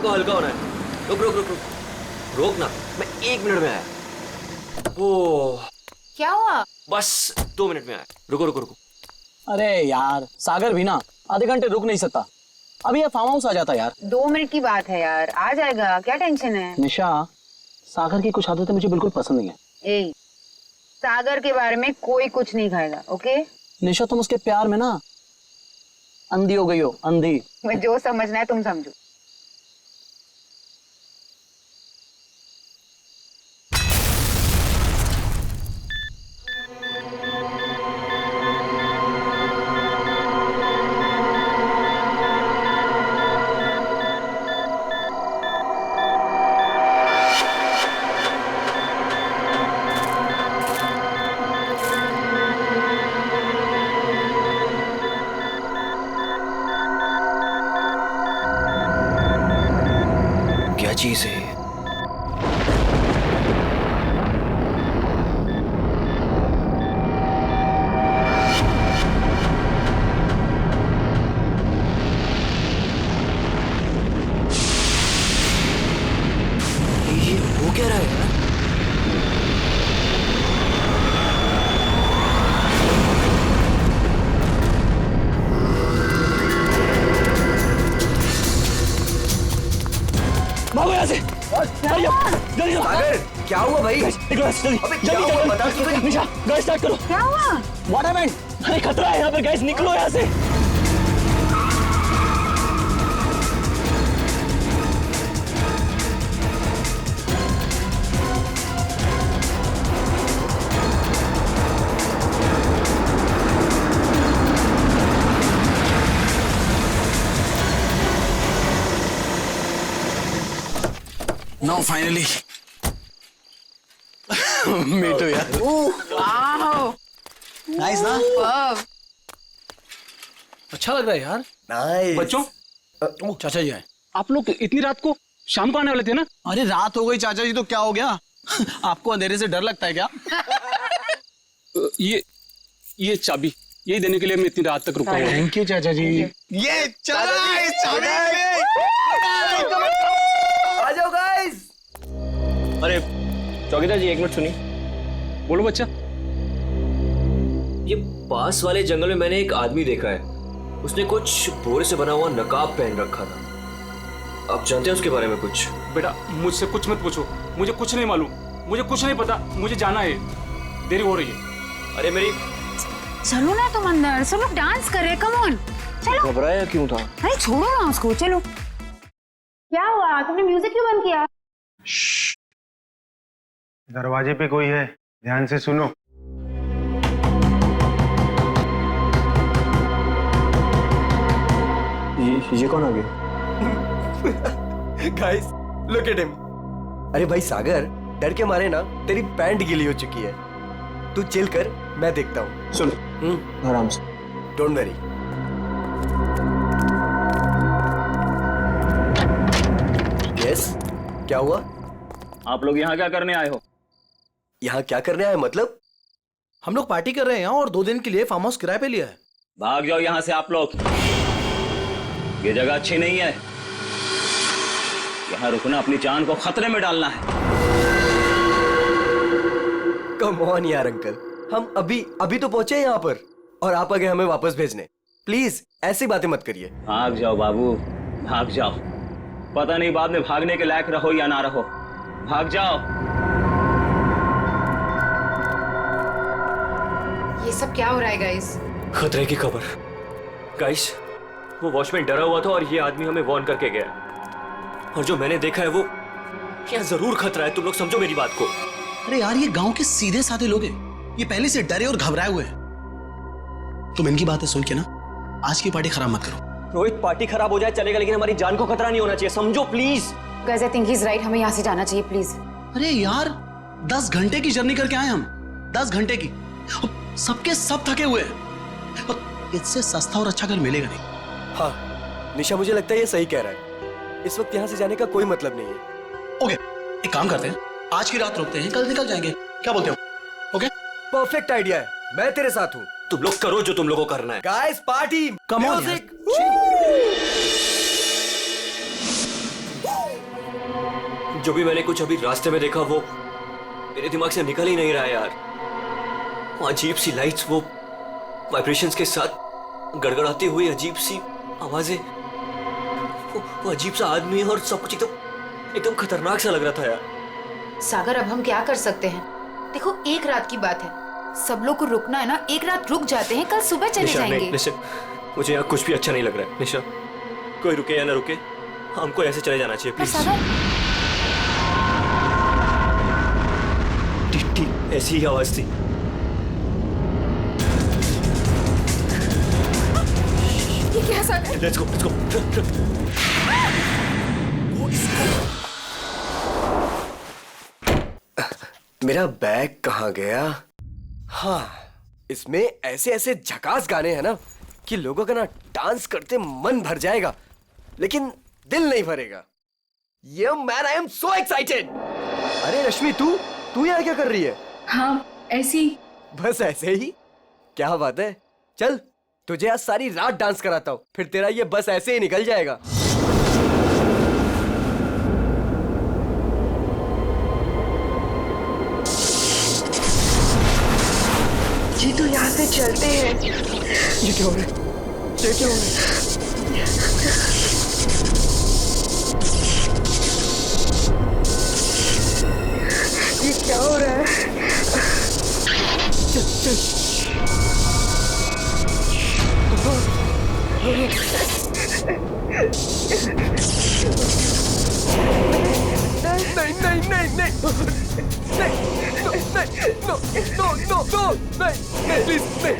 को हल्का होना है। रुक रुक रुक रुक रोक ना, मैं 1 मिनट में आया। ओह क्या हुआ? बस 2 मिनट में आया। रुको रुको रुको। अरे यार सागर भी ना आधे घंटे रुक नहीं सकता। अभी ये फार्म हाउस आ जाता यार। 2 मिनट की बात है यार, आ जाएगा, क्या टेंशन है? निशा, सागर की कुछ आदतें मुझे बिल्कुल पसंद नहीं है। ए, सागर के बारे में कोई कुछ नहीं खाएगा, ओके? निशा तुम उसके प्यार में ना अंधी हो गई हो, अंधी। मैं जो समझना है तुम समझो। क्या चीज है? ये हो क्या रहा है यार? भागो यहाँ से। जल्दी सागर क्या हुआ भाई? जल्दी अबे क्या हुआ बता तू तो। निशा गैस स्टार्ट करो। क्या हुआ? What happened? अरे खतरा है यहाँ पर, गैस निकलो यहाँ से। Now finally. Me too यार। वाओ, Nice ना? वाव। अच्छा लग रहा है यार। नाइस। बच्चों, ओ चाचा जी आए। आप लोग इतनी रात को शाम को आने वाले थे ना? अरे रात हो गई चाचा जी तो क्या हो गया? आपको अंधेरे से डर लगता है क्या? ये चाबी यही देने के लिए मैं इतनी रात तक रुका हूँ। थैंक यू चाचा जी। ये चला इस चाबी आ जाओ गाइस। अरे चौकीदार जी 1 मिनट सुनिए। बोलो बच्चा। ये पास वाले जंगल में मैंने एक आदमी देखा है। उसने कुछ बोरे से बना हुआ नकाब पहन रखा था। आप जानते हैं उसके बारे में कुछ? बेटा मुझसे कुछ मत पूछो, मुझे कुछ नहीं मालूम, मुझे कुछ नहीं पता, मुझे जाना है, देरी हो रही है। अरे मेरी चलो ना तुम अंदर, सब लोग डांस कर रहे हैं, कम ऑन चलो। घबराया क्यों था? अरे छोड़ो ना उसको, चलो। क्या हुआ, तुमने म्यूजिक क्यों बंद किया? दरवाजे पे कोई है, ध्यान से सुनो। ये कौन आ गया? Guys look at him. अरे भाई सागर, डर के मारे ना तेरी पैंट गीली हो चुकी है। तू चिल कर, मैं देखता हूँ। सुन आराम से। Don't worry. यस, क्या हुआ? आप लोग यहाँ क्या करने आए हो? यहाँ क्या करने आए मतलब? हम लोग पार्टी कर रहे हैं और 2 दिन के लिए फार्म हाउस किराए पे लिया है। भाग जाओ यहाँ से आप लोग, ये जगह अच्छी नहीं है। यहाँ रुकना अपनी जान को खतरे में डालना है। कम ऑन यार अंकल, हम अभी तो पहुंचे यहाँ पर और आप आ गए हमें वापस भेजने। प्लीज ऐसी बातें मत करिए। भाग जाओ बाबू, भाग जाओ। पता नहीं बाद में भागने के लायक रहो या ना रहो। भाग जाओ। ये सब क्या हो रहा है गाइस? खतरे की खबर। गाइस, वो वॉचमैन डरा हुआ था और ये आदमी हमें वार्न करके गया। और जो मैंने देखा है वो क्या जरूर खतरा है। तुम लोग समझो मेरी बात को। अरे यार ये गांव के सीधे साधे लोग हैं, ये पहले से डरे और घबराए हुए हैं। तुम इनकी बातें सुन के ना आज की पार्टी खराब मत करो। रोहित, पार्टी खराब हो जाए चलेगा, लेकिन हमारी जान को खतरा नहीं होना चाहिए, समझो please. Guys I think he is right, हमें यहाँ से जाना चाहिए प्लीज। अरे यार 10 घंटे की जर्नी करके आए हम, 10 घंटे की। सबके सब थके हुए हैं और इससे सस्ता और अच्छा घर मिलेगा नहीं। हाँ निशा, मुझे लगता है ये सही कह रहा है। इस वक्त यहाँ से जाने का कोई मतलब नहीं है। ओके, एक काम करते हैं, आज की रात रुकते हैं, कल निकल जाएंगे। क्या बोलते हो? ओके, परफेक्ट आइडिया है, मैं तेरे साथ हूँ। तुम लोग करो जो तुम लोगों को करना है। Guys party, Come on, music. जो भी मैंने कुछ अभी रास्ते में देखा वो मेरे दिमाग से निकल ही नहीं रहा है यार। वो अजीब सी लाइट्स, वो वाइब्रेशंस के साथ गड़गड़ाती हुई अजीब सी आवाजें, वो अजीब सा आदमी और सब कुछ एकदम खतरनाक सा लग रहा था यार। सागर, अब हम क्या कर सकते हैं? देखो, एक रात की बात है, सब लोग को रुकना है ना, एक रात रुक जाते हैं, कल सुबह चले जाएंगे। निशा, मुझे यहाँ कुछ भी अच्छा नहीं लग रहा है। निशा, कोई रुके या ना रुके, हमको ऐसे चले जाना चाहिए प्लीज। ठीक ऐसी ही आवाज थी। ये क्या सागर? Let's go. मेरा बैग कहाँ गया? हाँ, इसमें ऐसे ऐसे झकास गाने हैं ना कि लोगों का ना डांस करते मन भर जाएगा, लेकिन दिल नहीं भरेगा। ये man, I am so excited. अरे रश्मि, तू यहाँ क्या कर रही है? हाँ, ऐसी। बस ऐसे ही? क्या बात है, चल तुझे आज सारी रात डांस कराता हूँ, फिर तेरा ये बस ऐसे ही निकल जाएगा। जी तो यहाँ से चलते हैं। ये क्या हो रहा है? ये क्या हो रहा है? ये क्या हो रहा है? नहीं, प्लीज नहीं।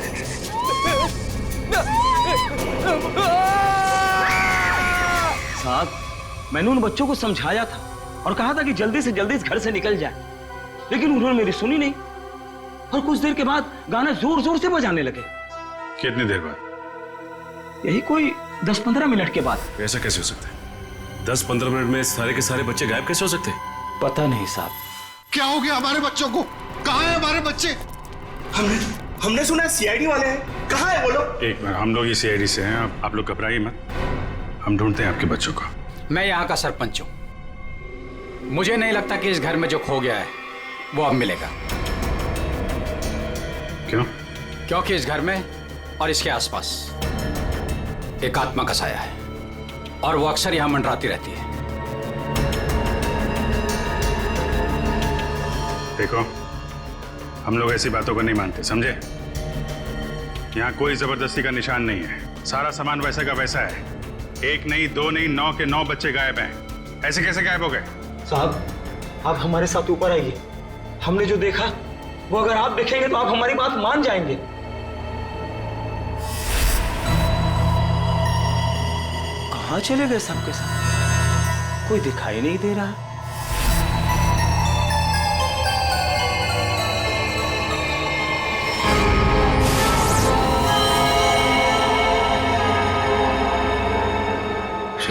साहब, मैंने उन बच्चों को समझाया था और कहा था कि जल्दी से जल्दी इस घर से निकल जाए, लेकिन उन्होंने मेरी सुनी नहीं और कुछ देर के बाद गाना जोर जोर से बजाने लगे। कितनी देर बाद? यही कोई 10-15 मिनट के बाद। ऐसा कैसे हो सकता है? 10-15 मिनट में सारे के सारे बच्चे गायब कैसे हो सकते हैं? पता नहीं साहब। क्या हो गया हमारे बच्चों को? कहाँ है हमारे बच्चे? हमने सुना सीआईडी वाले हैं, कहाँ है वो लोग? एक मिनट, हम लोग ये सीआईडी से हैं, आप लोग घबराइए मत, हम ढूंढते हैं आपके बच्चों को। मैं यहाँ का सरपंच हूँ, मुझे नहीं लगता कि इस घर में जो खो गया है वो अब मिलेगा। क्यों? क्योंकि इस घर में और इसके आसपास एक आत्मा का साया है और वो अक्सर यहाँ मंडराती रहती है। देखो, हम लोग ऐसी बातों को नहीं मानते, समझे? यहाँ कोई जबरदस्ती का निशान नहीं है, सारा सामान वैसा का वैसा है। 1 नहीं, 2 नहीं, 9 के 9 बच्चे गायब हैं। ऐसे कैसे गायब हो गए? साहब, आप हमारे साथ ऊपर आइए। हमने जो देखा वो अगर आप देखेंगे तो आप हमारी बात मान जाएंगे। कहाँ चले गए सबके सब? कोई दिखाई नहीं दे रहा।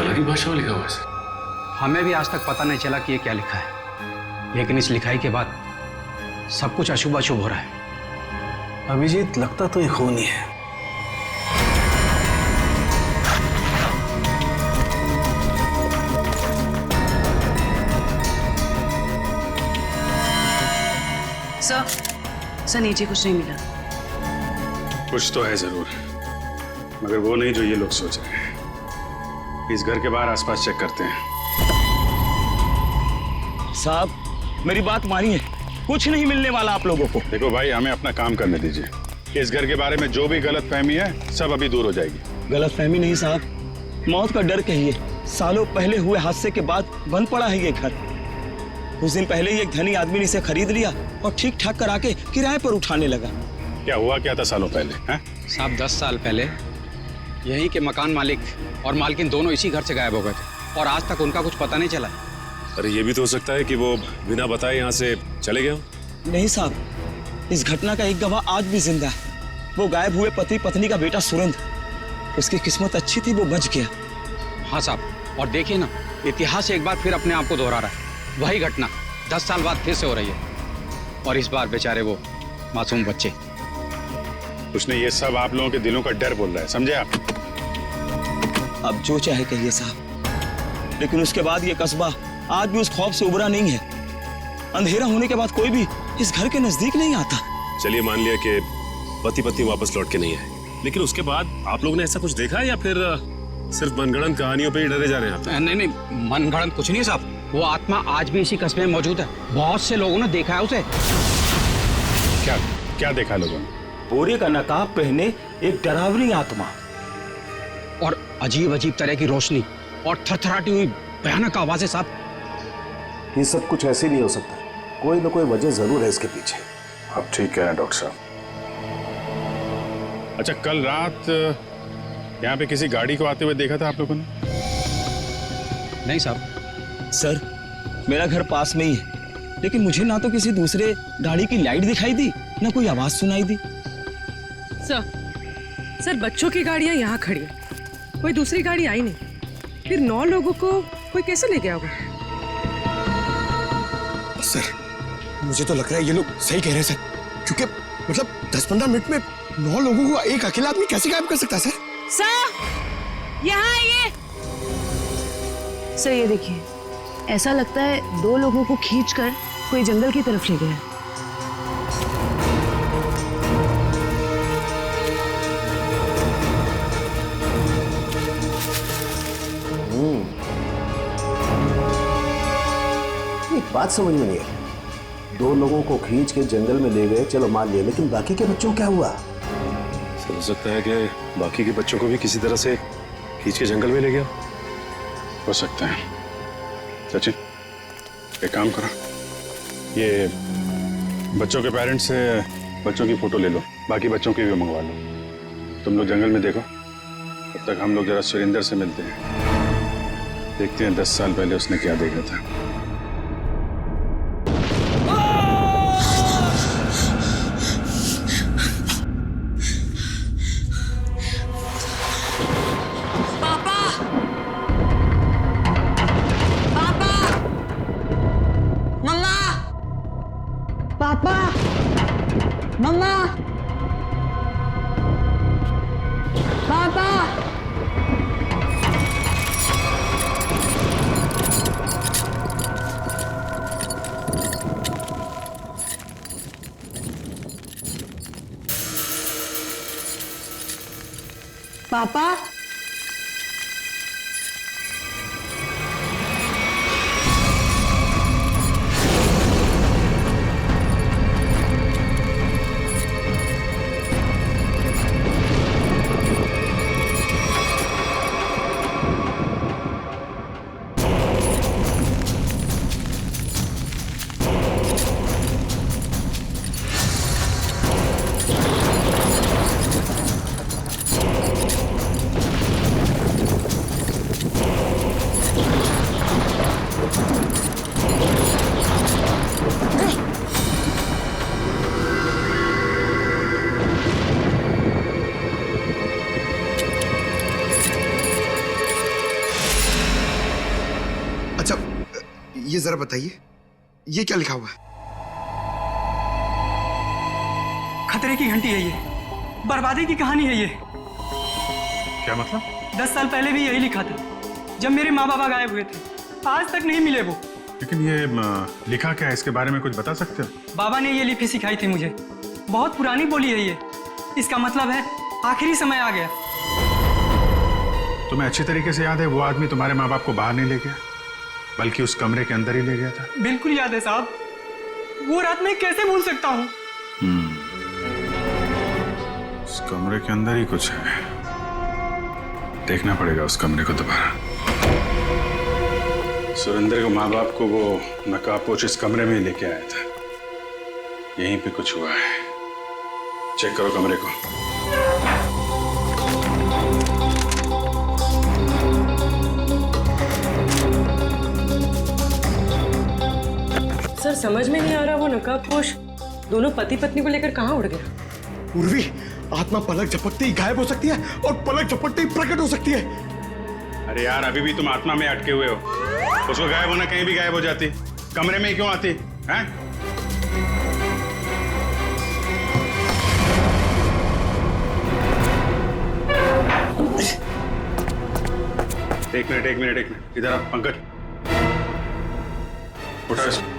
की भाषा में लिखा हुआ है। हमें भी आज तक पता नहीं चला कि ये क्या लिखा है, लेकिन इस लिखाई के बाद सब कुछ अशुभ अशुभ हो रहा है। अभिजीत, लगता तो ये खून ही है। सर नीचे कुछ नहीं मिला। कुछ तो है जरूर, मगर वो नहीं जो ये लोग सोच रहे हैं। इस घर के बाहर आसपास चेक करते हैं। साहब, मेरी बात मानिए, कुछ नहीं मिलने वाला आप लोगों को। देखो भाई, हमें अपना काम करने दीजिए। इस घर के बारे में जो भी गलतफहमी है सब अभी दूर हो जाएगी। गलतफहमी नहीं साहब, मौत का डर कहिए। सालों पहले हुए हादसे के बाद बंद पड़ा है ये घर। कुछ दिन पहले ही एक धनी आदमी ने इसे खरीद लिया और ठीक ठाक करा के किराए पर उठाने लगा। क्या हुआ क्या था सालों पहले? साहब, 10 साल पहले यहीं के मकान मालिक और मालकिन दोनों इसी घर से गायब हो गए थे और आज तक उनका कुछ पता नहीं चला। अरे ये भी तो हो सकता है कि वो बिना बताए यहाँ से चले गए। नहीं साहब, इस घटना का एक गवाह आज भी जिंदा है। वो गायब हुए पति पत्नी का बेटा सुरेंद्र। उसकी किस्मत अच्छी थी, वो बच गया। हाँ साहब, और देखिए ना, इतिहास एक बार फिर अपने आप को दोहरा रहा है। वही घटना 10 साल बाद फिर से हो रही है और इस बार बेचारे वो मासूम बच्चे। उसने ये सब आप लोगों के दिलों का डर बोल रहा है, समझे आप? अब जो चाहे कहिए साहब, लेकिन उसके बाद ये कस्बा आज भी उस खौफ से उबरा नहीं है। अंधेरा होने के बाद कोई भी इस घर के नजदीक नहीं आता। चलिए मान लिया कि पति पत्नी वापस लौट के नहीं आए, लेकिन उसके बाद आप लोगों ने ऐसा कुछ देखा है या फिर सिर्फ मनगढ़ंत कहानियों पे ही डरे जा रहे हैं आप? नहीं, मनगढ़ंत कुछ नहीं है साहब। वो आत्मा आज भी इसी कस्बे में मौजूद है। बहुत से लोगों ने देखा है उसे। क्या क्या देखा लोगों ने? बोरे का नकाब पहने एक डरावनी आत्मा और अजीब अजीब तरह की रोशनी और थरथराती हुई भयानक आवाजें साहब। ये सब कुछ ऐसे नहीं हो सकता, कोई ना कोई वजह जरूर है इसके पीछे। आप ठीक कह रहे हैं डॉक्टर साहब। अच्छा, कल रात यहाँ पे किसी गाड़ी को आते हुए देखा था आप लोगों ने? नहीं साहब। सर, मेरा घर पास में ही है, लेकिन मुझे ना तो किसी दूसरे गाड़ी की लाइट दिखाई दी, ना कोई आवाज सुनाई दी। सर बच्चों की गाड़ियां यहाँ खड़ी है, कोई दूसरी गाड़ी आई नहीं। फिर 9 लोगों को कोई कैसे ले गया होगा? सर मुझे तो लग रहा है ये लोग सही कह रहे हैं सर, क्योंकि मतलब 10-15 मिनट में 9 लोगों को एक अकेला आदमी कैसे गायब कर सकता है सर? सर यहाँ आइए। सर ये देखिए, ऐसा लगता है 2 लोगों को खींचकर कोई जंगल की तरफ ले गया। एक बात समझ में नहीं आई, 2 लोगों को खींच के जंगल में ले गए, चलो मान लिया, लेकिन बाकी के बच्चों को क्या हुआ? हो सकता है कि बाकी के बच्चों को भी किसी तरह से खींच के जंगल में ले गया। हो सकता है। सचिन, एक काम करो, ये बच्चों के पेरेंट्स से बच्चों की फोटो ले लो, बाकी बच्चों की भी मंगवा लो। तुम लोग जंगल में देखो, तब तक हम लोग जरा सुरेंद्र से मिलते हैं, देखते हैं 10 साल पहले उसने क्या देखा था। पापा, ये जरा बताइए, ये क्या लिखा हुआ है? खतरे की घंटी है ये, बर्बादी की कहानी है ये। क्या मतलब? 10 साल पहले भी यही लिखा था, जब मेरे माँ बाबा गायब हुए थे। आज तक नहीं मिले वो। लेकिन ये लिखा क्या है, इसके बारे में कुछ बता सकते हो? बाबा ने ये लिपि सिखाई थी मुझे, बहुत पुरानी बोली है ये। इसका मतलब है आखिरी समय आ गया। तुम्हें अच्छी तरीके से याद है वो आदमी तुम्हारे माँ बाप को बाहर नहीं ले गया, बल्कि उस कमरे के अंदर ही ले गया था? बिल्कुल याद है साहब, वो रात मैं कैसे भूल सकता हूँ। उस कमरे के अंदर ही कुछ है, देखना पड़ेगा उस कमरे को दोबारा। सुरेंद्र को माँ बाप को वो नकाबपोश इस कमरे में ही लेके आया था, यहीं पे कुछ हुआ है। चेक करो कमरे को। सर समझ में नहीं आ रहा, वो नकाबपोश दोनों पति पत्नी को लेकर कहाँ उड़ गया? उर्वी, आत्मा पलक झपकते ही गायब हो सकती है और पलक झपकते ही प्रकट हो सकती है। अरे यार, अभी भी तुम आत्मा में अटके हुए हो। उसको गायब होना कहीं भी गायब हो जाती, कमरे में ही क्यों आती है? एक मिनट इधर आ पंकज। उठा इसको।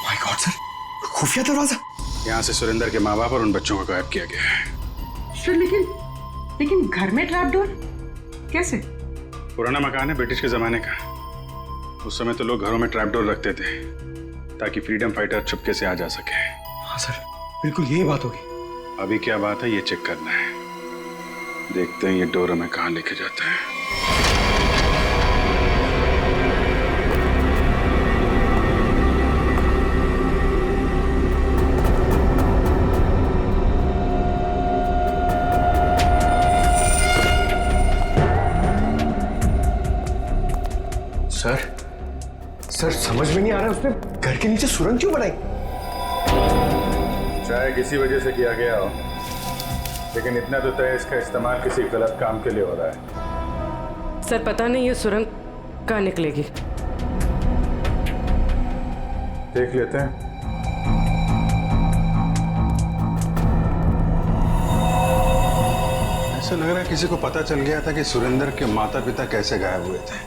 माय गॉड सर, खुफिया दरवाजा। यहाँ से सुरेंद्र के माँ बाप और उन बच्चों को गायब किया गया है। सर लेकिन घर में ट्रैप डोर कैसे? पुराना मकान है ब्रिटिश के जमाने का। उस समय तो लोग घरों में ट्रैप डोर रखते थे ताकि फ्रीडम फाइटर चुपके से आ जा सके। हाँ सर, बिल्कुल यही बात होगी। अभी क्या बात है ये चेक करना है। देखते हैं ये डोर हमें कहाँ लेके जाता है। सर समझ में नहीं आ रहा उसने घर के नीचे सुरंग क्यों बनाई? चाहे किसी वजह से किया गया हो, लेकिन इतना तो तय इसका इस्तेमाल किसी गलत काम के लिए हो रहा है। सर पता नहीं ये सुरंग कहाँ निकलेगी। देख लेते हैं। ऐसा लग रहा है किसी को पता चल गया था कि सुरेंद्र के माता पिता कैसे गायब हुए थे।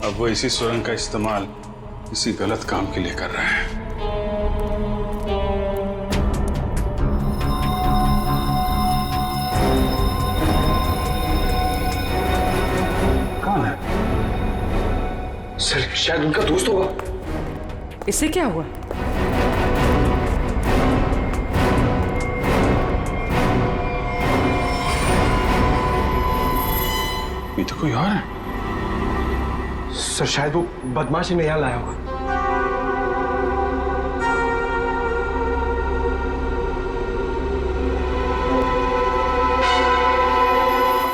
अब वो इसी सुरंग का इस्तेमाल किसी गलत काम के लिए कर रहा है। कौन है? सर शायद उनका दोस्त होगा। इससे क्या हुआ? ये तो कोई और है। सर शायद वो बदमाशी में यहाँ लाया होगा।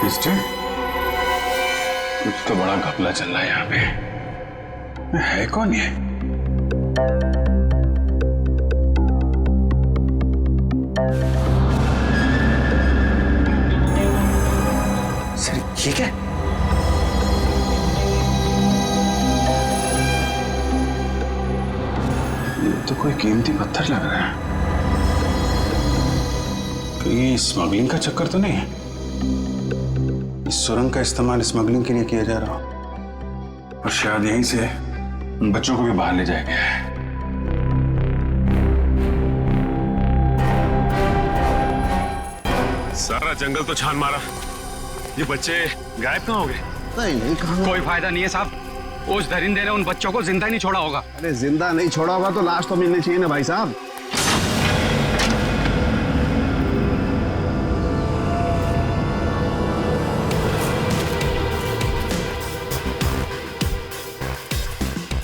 कुछ तो बड़ा घपला चल रहा है यहाँ पे। है कौन ये? सर ये क्या? तो कोई कीमती पत्थर लग रहा है। कहीं स्मगलिंग का चक्कर तो नहीं है? इस सुरंग का इस्तेमाल स्मगलिंग के लिए किया जा रहा हो और शायद यहीं से उन बच्चों को भी बाहर ले जाया गया है। सारा जंगल तो छान मारा, ये बच्चे गायब कहाँ हो गए? नहीं कहाँ? कोई फायदा नहीं है साहब, उस दरिंदे ने उन बच्चों को जिंदा नहीं छोड़ा होगा। अरे जिंदा नहीं छोड़ा होगा तो लाश तो मिलनी चाहिए ना भाई साहब।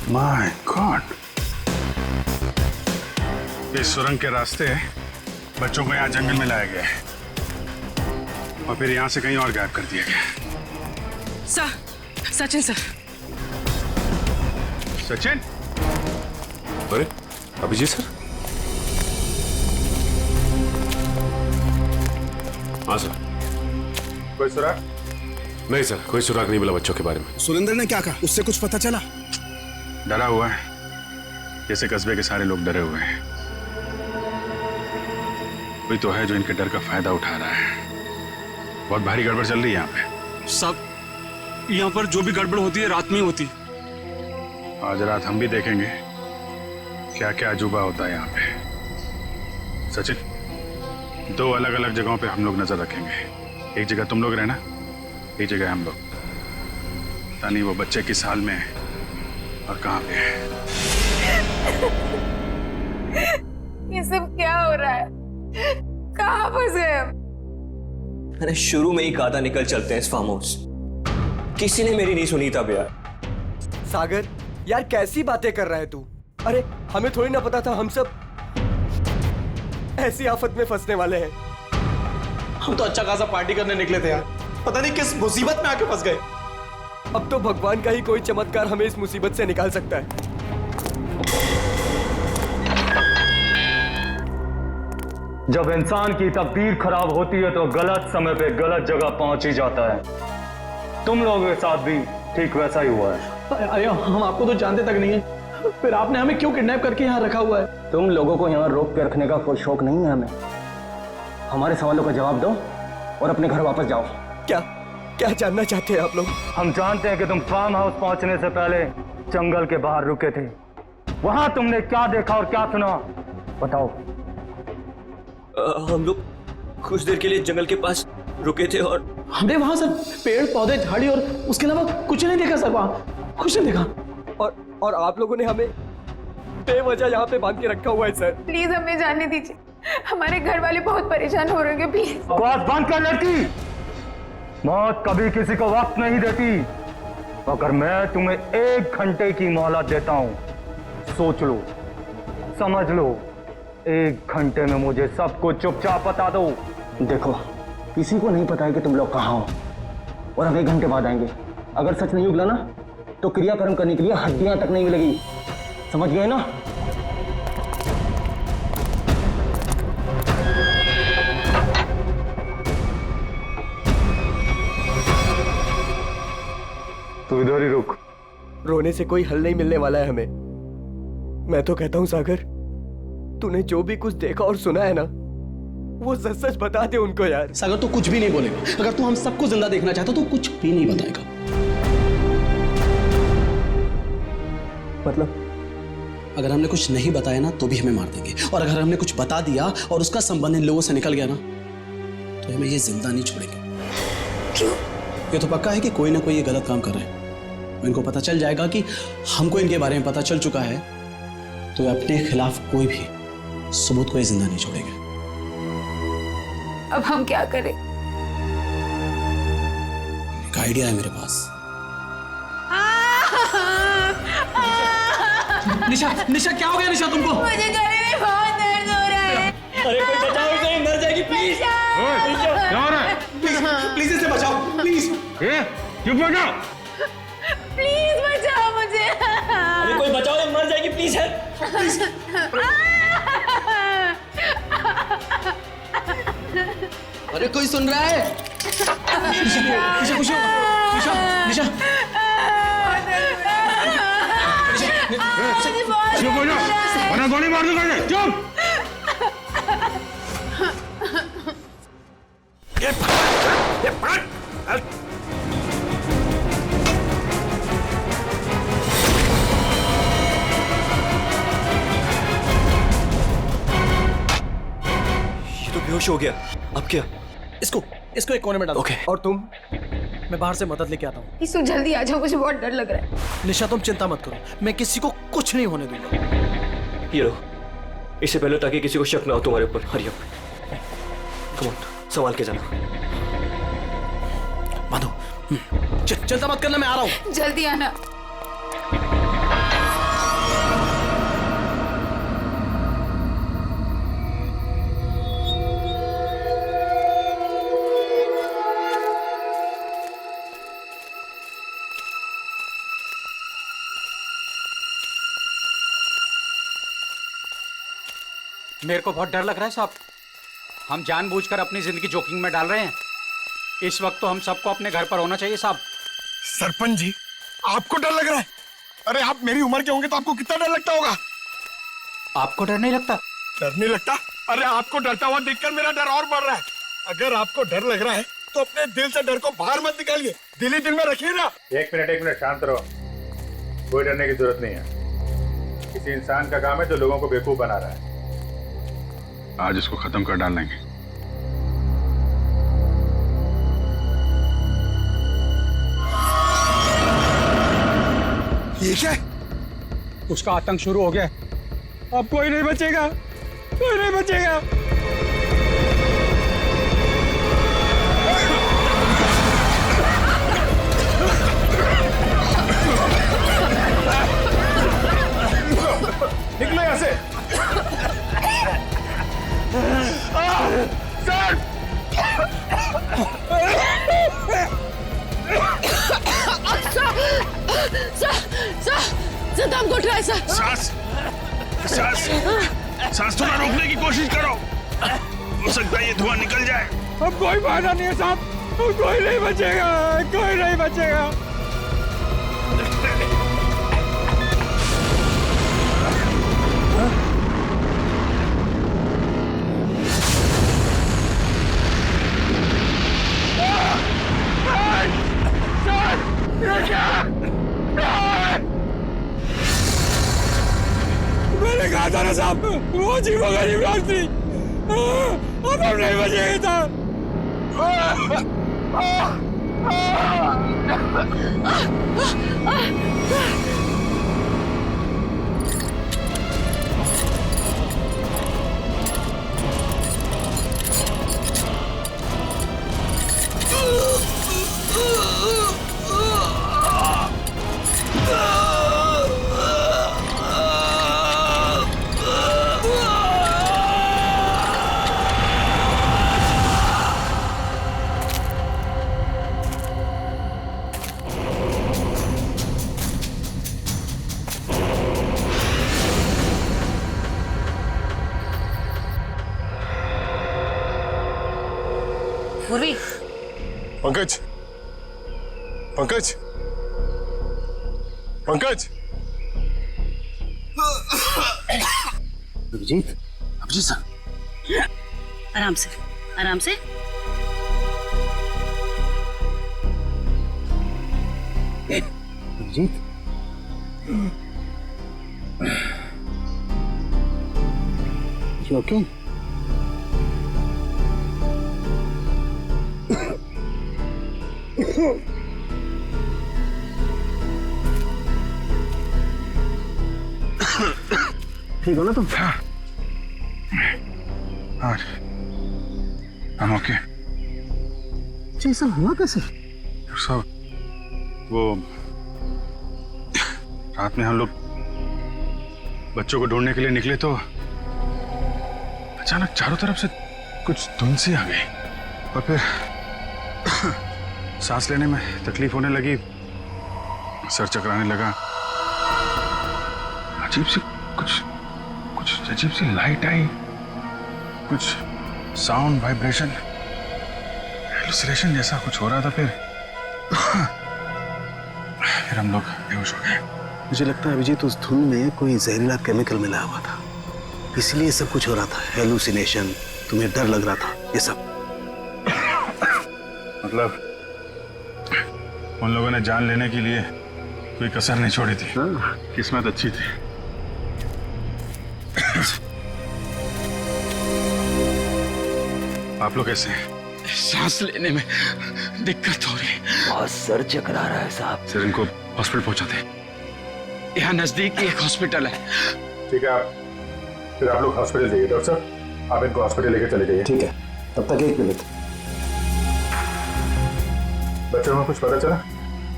माय गॉड, इस सुरंग के रास्ते बच्चों को यहाँ जंगल में लाया गया है और फिर यहाँ से कहीं और गायब कर दिया गया। सचिन सर। सचिन? अरे अभिजीत सर। हाँ सर। कोई सुराग? नहीं सर, कोई सुराग नहीं मिला बच्चों के बारे में। सुरेंद्र ने क्या कहा? उससे कुछ पता चला? डरा हुआ है, जैसे कस्बे के सारे लोग डरे हुए हैं। कोई तो है जो इनके डर का फायदा उठा रहा है। बहुत भारी गड़बड़ चल रही है यहाँ पे। सब यहाँ पर जो भी गड़बड़ होती है रात में होती। आज रात हम भी देखेंगे क्या क्या अजूबा होता है यहाँ पे। सचिन, 2 अलग अलग जगहों पे हम लोग नजर रखेंगे। एक जगह तुम लोग रहना, एक जगह हम लोग। पता नहीं वो बच्चे किस हाल में है और कहाँ पे है। ये सब क्या हो रहा है? कहाँ फंस गए हम? मैंने शुरू में ही कहा था निकल चलते हैं इस फार्म हाउस। किसी ने मेरी नहीं सुनी तब यार। सागर यार कैसी बातें कर रहा है तू? अरे हमें थोड़ी ना पता था हम सब ऐसी आफत में फंसने वाले हैं। हम तो अच्छा खासा पार्टी करने निकले थे यार, पता नहीं किस मुसीबत में आके फंस गए। अब तो भगवान का ही कोई चमत्कार हमें इस मुसीबत से निकाल सकता है। जब इंसान की तकदीर खराब होती है तो गलत समय पे गलत जगह पहुंच ही जाता है। तुम लोगों के साथ भी ठीक वैसा ही हुआ है। अरे हम आपको तो जानते तक नहीं है, फिर आपने हमें क्यों किडनैप करके यहाँ रखा हुआ है? तुम लोगों को यहाँ रोक के रखने का कोई शौक नहीं है हमें। हमारे सवालों का जवाब दो और अपने घर वापस जाओ। क्या क्या जानना चाहते हैं आप लोग? हम जानते हैं कि तुम फार्म हाउस पहुंचने से पहले जंगल के बाहर रुके थे। वहां तुमने क्या देखा और क्या सुना, बताओ। हम लोग कुछ देर के लिए जंगल के पास रुके थे और हमने वहां सर पेड़ पौधे झाड़ी और उसके अलावा कुछ नहीं देखा सर, वहां कुछ नहीं देखा। और आप लोगों ने हमें बेवजह यहाँ पे बांध के रखा हुआ है सर। प्लीज हमें जाने दीजिए, हमारे घर वाले बहुत परेशान हो रहे हैं, प्लीज। आवाज बंद कर लड़की। मौत कभी किसी को वक्त नहीं देती। अगर मैं तुम्हें 1 घंटे की मोहलत देता हूं, सोच लो, समझ लो, 1 घंटे में मुझे सब कुछ चुपचाप बता दो। देखो, किसी को नहीं पता है कि तुम लोग कहाँ हो और हम 1 घंटे बाद आएंगे। अगर सच नहीं उगला ना तो क्रियाकर्म करने के लिए हड्डियां तक नहीं मिलेगी। समझ गए ना? तू इधर ही रुक। रोने से कोई हल नहीं मिलने वाला है हमें। मैं तो कहता हूं सागर, तूने जो भी कुछ देखा और सुना है ना, वो सच सच बता दे उनको यार। सागर तो कुछ भी नहीं बोलेगा। अगर तू हम सबको जिंदा देखना चाहता तो कुछ भी नहीं बताएगा। मतलब अगर हमने कुछ नहीं बताया ना तो भी हमें मार देंगे, और अगर हमने कुछ बता दिया और उसका संबंध इन लोगों से निकल गया ना तो हमें ये जिंदा नहीं छोड़ेंगे। ये तो पक्का है कि कोई ना कोई ये गलत काम कर रहे हैं। इनको पता चल जाएगा कि हमको इनके बारे में पता चल चुका है, तो अपने खिलाफ कोई भी सबूत को ये जिंदा नहीं छोड़ेंगे। अब हम क्या करें? एक आइडिया है मेरे पास। निशा, निशा क्या हो गया निशा तुमको? मुझे गले में बहुत दर्द हो रहा है। अरे कोई बचाओ इसे, मर जाएगी प्लीज। क्या हो रहा है? प्लीज इसे बचाओ, प्लीज। चुप हो जाओ। प्लीज बचाओ मुझे। अरे कोई बचाओ, ये मर जाएगी प्लीज। अरे कोई सुन रहा है? निशा खुश हो? निशा, निशा। चुप हो जाओ, वरना गोली मार दूंगा। चुप। ये तो बेहोश हो गया। अब क्या? इसको एक कोने में डालो। ओके। और तुम? मैं बाहर से मदद लेके आता हूँ। इसको जल्दी आ जाओ, मुझे बहुत डर लग रहा है। निशा तुम चिंता मत करो, मैं किसी को कुछ नहीं होने दूंगा। ये लो, इससे पहले ताकि किसी को शक ना हो तुम्हारे ऊपर। हरी अप, कम ऑन, संभाल के जाना। माधो, चिंता मत करना, मैं आ रहा हूँ। जल्दी आना। मेरे को बहुत डर लग रहा है साहब। हम जानबूझकर अपनी जिंदगी जोखिम में डाल रहे हैं। इस वक्त तो हम सबको अपने घर पर होना चाहिए साहब। सरपंच जी, आपको डर लग रहा है? अरे आप मेरी उम्र के होंगे तो आपको कितना डर लगता होगा? आपको डर नहीं लगता? डर नहीं लगता? अरे आपको डरता हुआ देखकर मेरा डर और बढ़ रहा है। अगर आपको डर लग रहा है तो अपने दिल से डर को बाहर मत निकालिए, दिल ही दिल में रखिए ना। एक मिनट शांत रहो। कोई डरने की जरूरत नहीं है। किसी इंसान का काम है जो लोगों को बेवकूफ बना रहा है। आज इसको खत्म कर डालेंगे। ये क्या? उसका आतंक शुरू हो गया। अब कोई नहीं बचेगा, कोई नहीं बचेगा। निकलो यहाँ से। सर! सर दम घुट रहा है सर। सांस थोड़ा रोकने की कोशिश करो, हो सकता है ये धुआं निकल जाए। अब कोई फायदा नहीं है साहब, कोई नहीं बचेगा, कोई नहीं बचेगा। वो जीवो गरीब डॉक्टरी अब हम नहीं बचेगा पूर्वी, पंकज पंकज पंकज अभिजीत अभिजीत सर आराम से आराम से। Abhijeet you okay? ठीक हो ना तुम? हाँ हम ओके। ये सब हुआ कैसे? सब वो रात में हम लोग बच्चों को ढूंढने के लिए निकले तो अचानक चारों तरफ से कुछ धुंध सी आ गई और फिर सांस लेने में तकलीफ होने लगी, सर चकराने लगा, अजीब सी कुछ अजीब सी लाइट आई, कुछ साउंड वाइब्रेशन हेलुसिनेशन जैसा कुछ हो रहा था। फिर हम लोग बेहोश हो गए। मुझे लगता है अभिजीत उस धुन में कोई जहरीला केमिकल मिला हुआ था, इसलिए सब कुछ हो रहा था। हेलुसिनेशन, तुम्हें डर लग रहा था, ये सब। मतलब उन लोगों ने जान लेने के लिए कोई कसर नहीं छोड़ी थी। किस्मत अच्छी थी। आप लोग कैसे हैं? सांस लेने में दिक्कत हो रही है। बहुत सर चकरा रहा है साहब। सर इनको हॉस्पिटल पहुंचाते। यहाँ नजदीक ही एक हॉस्पिटल है। ठीक है, फिर आप लोग हॉस्पिटल जाइए। डॉक्टर साहब आप इनको हॉस्पिटल लेके चले जाइए। ठीक है, तब तक 1 मिनट। बच्चों में कुछ पता चला?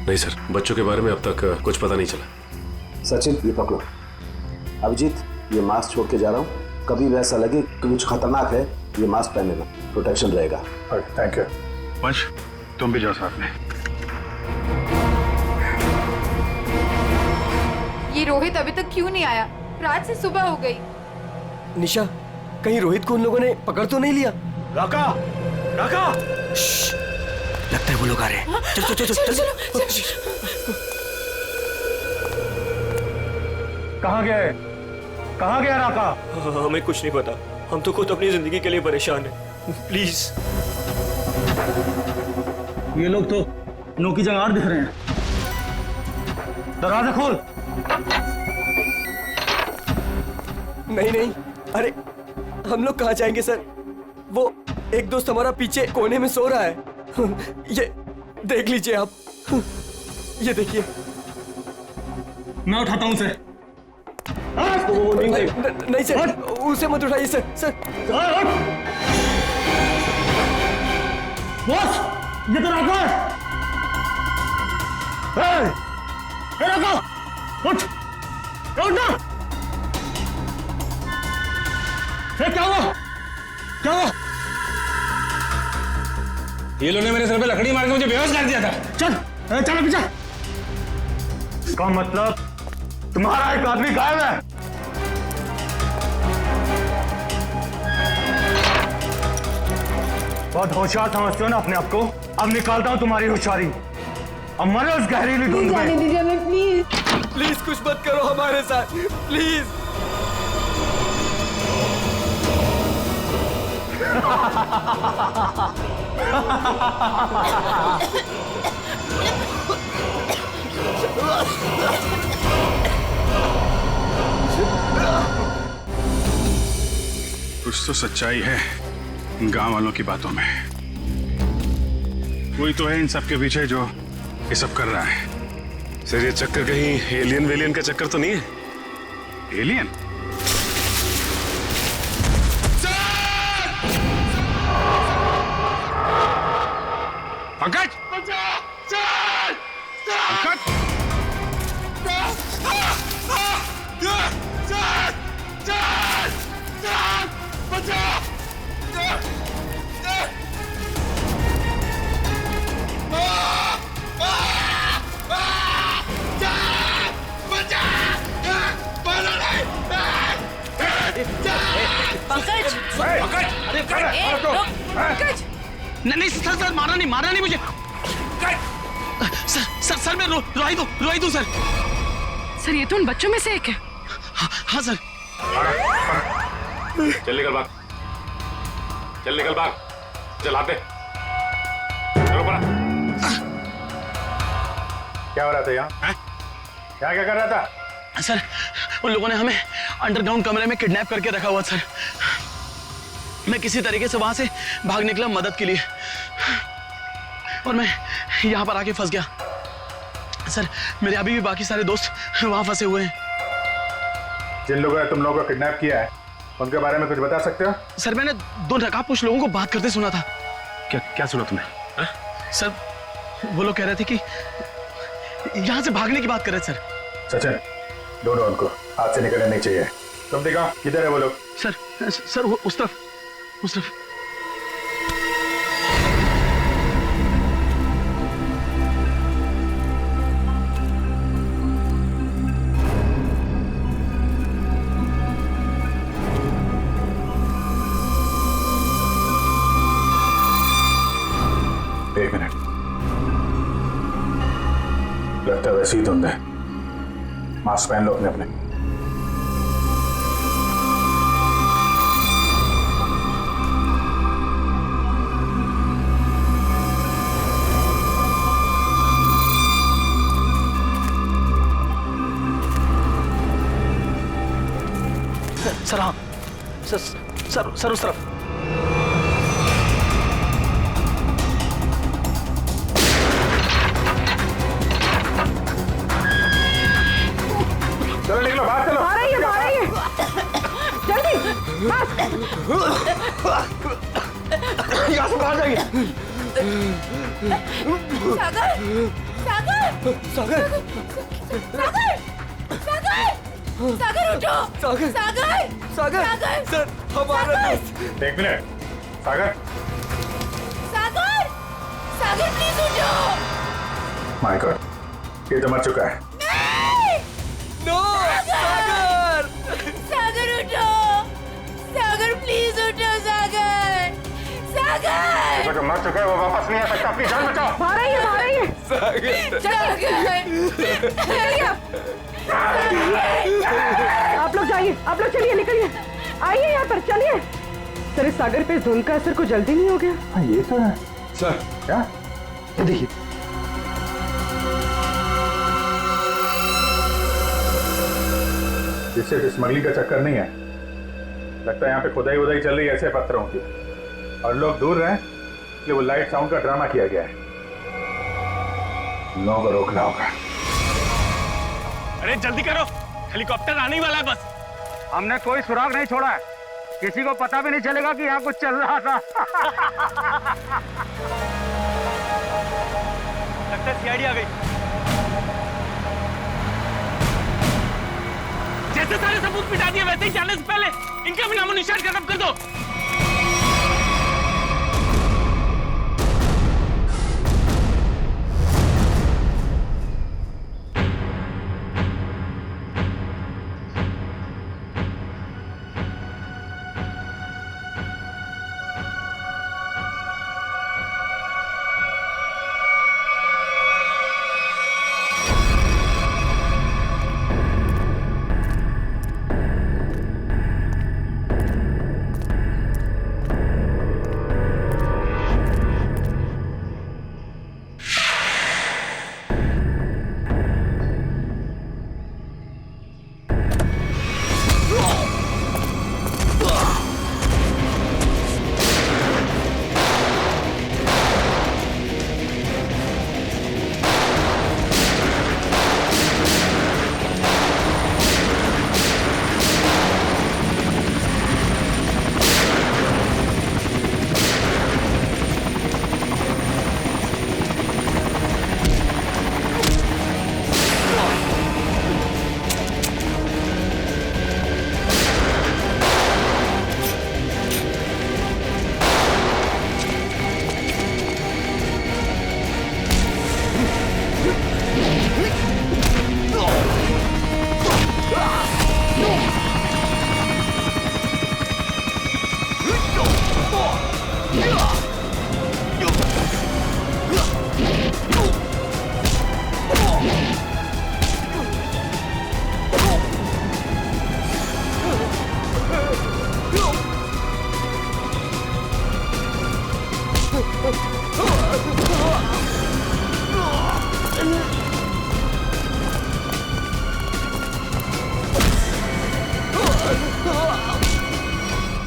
नहीं सर, बच्चों के बारे में अब तक कुछ पता नहीं चला। सचिन ये पकड़ो। अभिजीत ये मास्क छोड़ के जा रहा हूँ, कभी भी ऐसा लगे कि कुछ खतरनाक है ये मास्क पहन लेना, प्रोटेक्शन रहेगा। Thank you. वंश तुम भी जाओ साथ में। ये रोहित अभी तक क्यों नहीं आया? रात से सुबह हो गई। निशा, कहीं रोहित को उन लोगों ने पकड़ तो नहीं लिया? राका राका, लगता है वो लोग आ रहे हैं। चल चल चल चल। कहाँ गए? कहाँ गया राका? हमें कुछ नहीं पता, हम तो खुद अपनी जिंदगी के लिए परेशान हैं। प्लीज। ये लोग तो नौकी जंगार दिख रहे हैं। दरवाजा खोल। नहीं नहीं, अरे हम लोग कहाँ जाएंगे सर? वो एक दोस्त हमारा पीछे कोने में सो रहा है। ये देख लीजिए आप, ये देखिए। मैं उठाता हूँ उसे। नहीं सर, उसे मत उठाइए सर। सर बॉस, ये तो राका है। राका उठ ना। क्या हुआ? क्या हुआ? ये लोगों ने मेरे सर पे लकड़ी मार के मुझे बेहोश कर दिया था। चल चल पीछे। इसका मतलब तुम्हारा एक आदमी गायब है। बहुत होशियार समझते हो ना अपने आप को? अब निकालता हूं तुम्हारी होशियारी। अब मरो उस गहरीली धुंध में। जाने दीजिए हमें प्लीज। प्लीज कुछ मत करो हमारे साथ, प्लीज। कुछ तो सच्चाई है इन गांव वालों की बातों में। कोई तो है इन सब के पीछे जो ये सब कर रहा है। सर ये चक्कर कहीं एलियन वेलियन का चक्कर तो नहीं है? एलियन? पंकज! पंकज! पंकज! अरे पंकज! नहीं सर मारा नहीं मुझे। सर मैं रोई दूं सर। सर ये तो उन बच्चों में से एक है। हाँ सर। चल निकल भाग, चल आते चलो पड़ा। क्या हो रहा था यहाँ? क्या कर रहा था? सर उन लोगों ने हमें अंडरग्राउंड कमरे में किडनैप करके रखा हुआ सर। मैं किसी तरीके से वहां से भाग निकला मदद के लिए और मैं यहाँ पर आके फंस गया सर। मेरे अभी भी बाकी सारे दोस्त वहां फंसे हुए हैं। जिन लोगों ने तुम लोगों को किडनैप किया है उनके बारे में कुछ बता सकते हो? सर मैंने 2 नकाबपोश लोगों को बात करते सुना था। क्या सुना तुमने? सर वो लोग कह रहे थे कि यहाँ से भागने की बात कर रहे थे सर। सचिन ढूंढो उनको, हाथ से निकलने नहीं चाहिए। तुम देखो किधर है वो लोग? सर वो उस तरफ। एक मिनट, लगता है वैसे ही धुंध है। मास्क पहन लो अपने। सर हाँ सर उस तरफ। चलो निकलो बाहर, चलो। आ रही है जल्दी यहाँ से बाहर जाइए। सागर उठो! सागर! सर हमारा दोस्त। एक मिनट, सागर प्लीज उठो! माय गॉड, ये तो मर चुका है। नो सागर! सागर उठो! सागर प्लीज उठो! सागर! जो मर चुका है वो वापस नहीं आ सकता। अपनी जान बचाओ। आ रही है आप लोग जाइए, आप लोग चलिए, निकलिए, आइए यहाँ पर, चलिए। सर इस सागर पे धुंध का असर कुछ जल्दी नहीं हो गया? हाँ ये तो है सर। क्या? ये देखिए, इससे स्मगलिंग का चक्कर नहीं है। लगता है यहाँ पे खुदाई चल रही है ऐसे पत्थरों की, और लोग दूर रहे इसलिए वो लाइट साउंड का ड्रामा किया गया है। लोगों को रोकना होगा। अरे जल्दी करो, हेलीकॉप्टर आने ही वाला है बस। हमने कोई सुराग नहीं छोड़ा है, किसी को पता भी नहीं चलेगा कि यहाँ कुछ चल रहा था। लगता है सीआईडी आ गई। जैसे सारे सबूत मिटा दिए वैसे ही जाने से पहले इनका भी नामो निशान खत्म कर दो।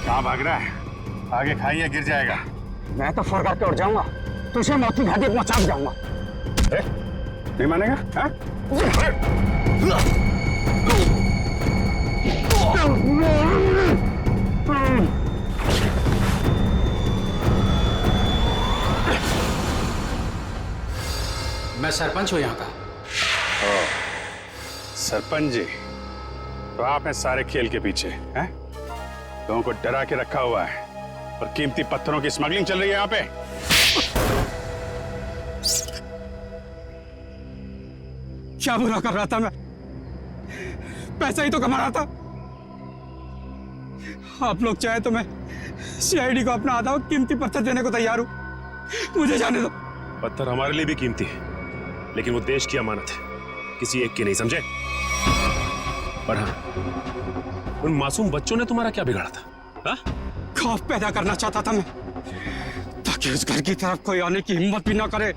कहाँ भाग रहा है? आगे खाइए, गिर जाएगा। मैं तो फरका के उड़ जाऊंगा, तुझे मौत की घाटी पहुंचा जाऊंगा। नहीं मानेगा? हाँ? मैं सरपंच हूँ यहाँ का। सरपंच जी, तो आप हैं सारे खेल के पीछे, हैं? लोगों को डरा के रखा हुआ है और कीमती पत्थरों की स्मगलिंग चल रही है यहाँ पे। क्या बुरा कर रहा था मैं? पैसा ही तो कमा रहा था। आप लोग चाहे तो मैं सीआईडी को अपना आधा कीमती पत्थर देने को तैयार हूं। मुझे जाने दो। पत्थर हमारे लिए भी कीमती है, लेकिन वो देश की अमानत है, किसी एक की नहीं, समझे? और हाँ, उन मासूम बच्चों ने तुम्हारा क्या बिगाड़ा था? हाँ? खौफ पैदा करना चाहता था मैं, ताकि उस घर की तरफ कोई आने की हिम्मत भी ना करे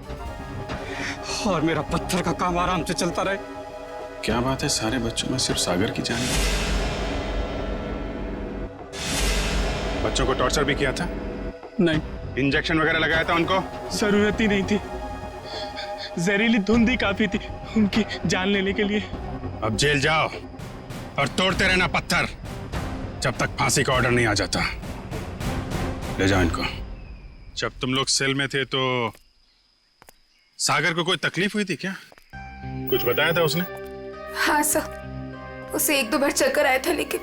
और मेरा पत्थर का काम आराम से चलता रहे। क्या बात है, सारे बच्चों में सिर्फ सागर की जान है? बच्चों को टॉर्चर भी किया था? नहीं। इंजेक्शन वगैरह लगाया था उनको? जरूरत ही नहीं थी, जहरीली धुंध ही काफी थी उनकी जान लेने के लिए। अब जेल जाओ और तोड़ते रहना पत्थर जब तक फांसी का ऑर्डर नहीं आ जाता। ले जाओ इनको। जब तुम लोग सेल में थे तो सागर को कोई तकलीफ हुई थी क्या? कुछ बताया था उसने? हाँ सर, उसे एक दो बार चक्कर आया था, लेकिन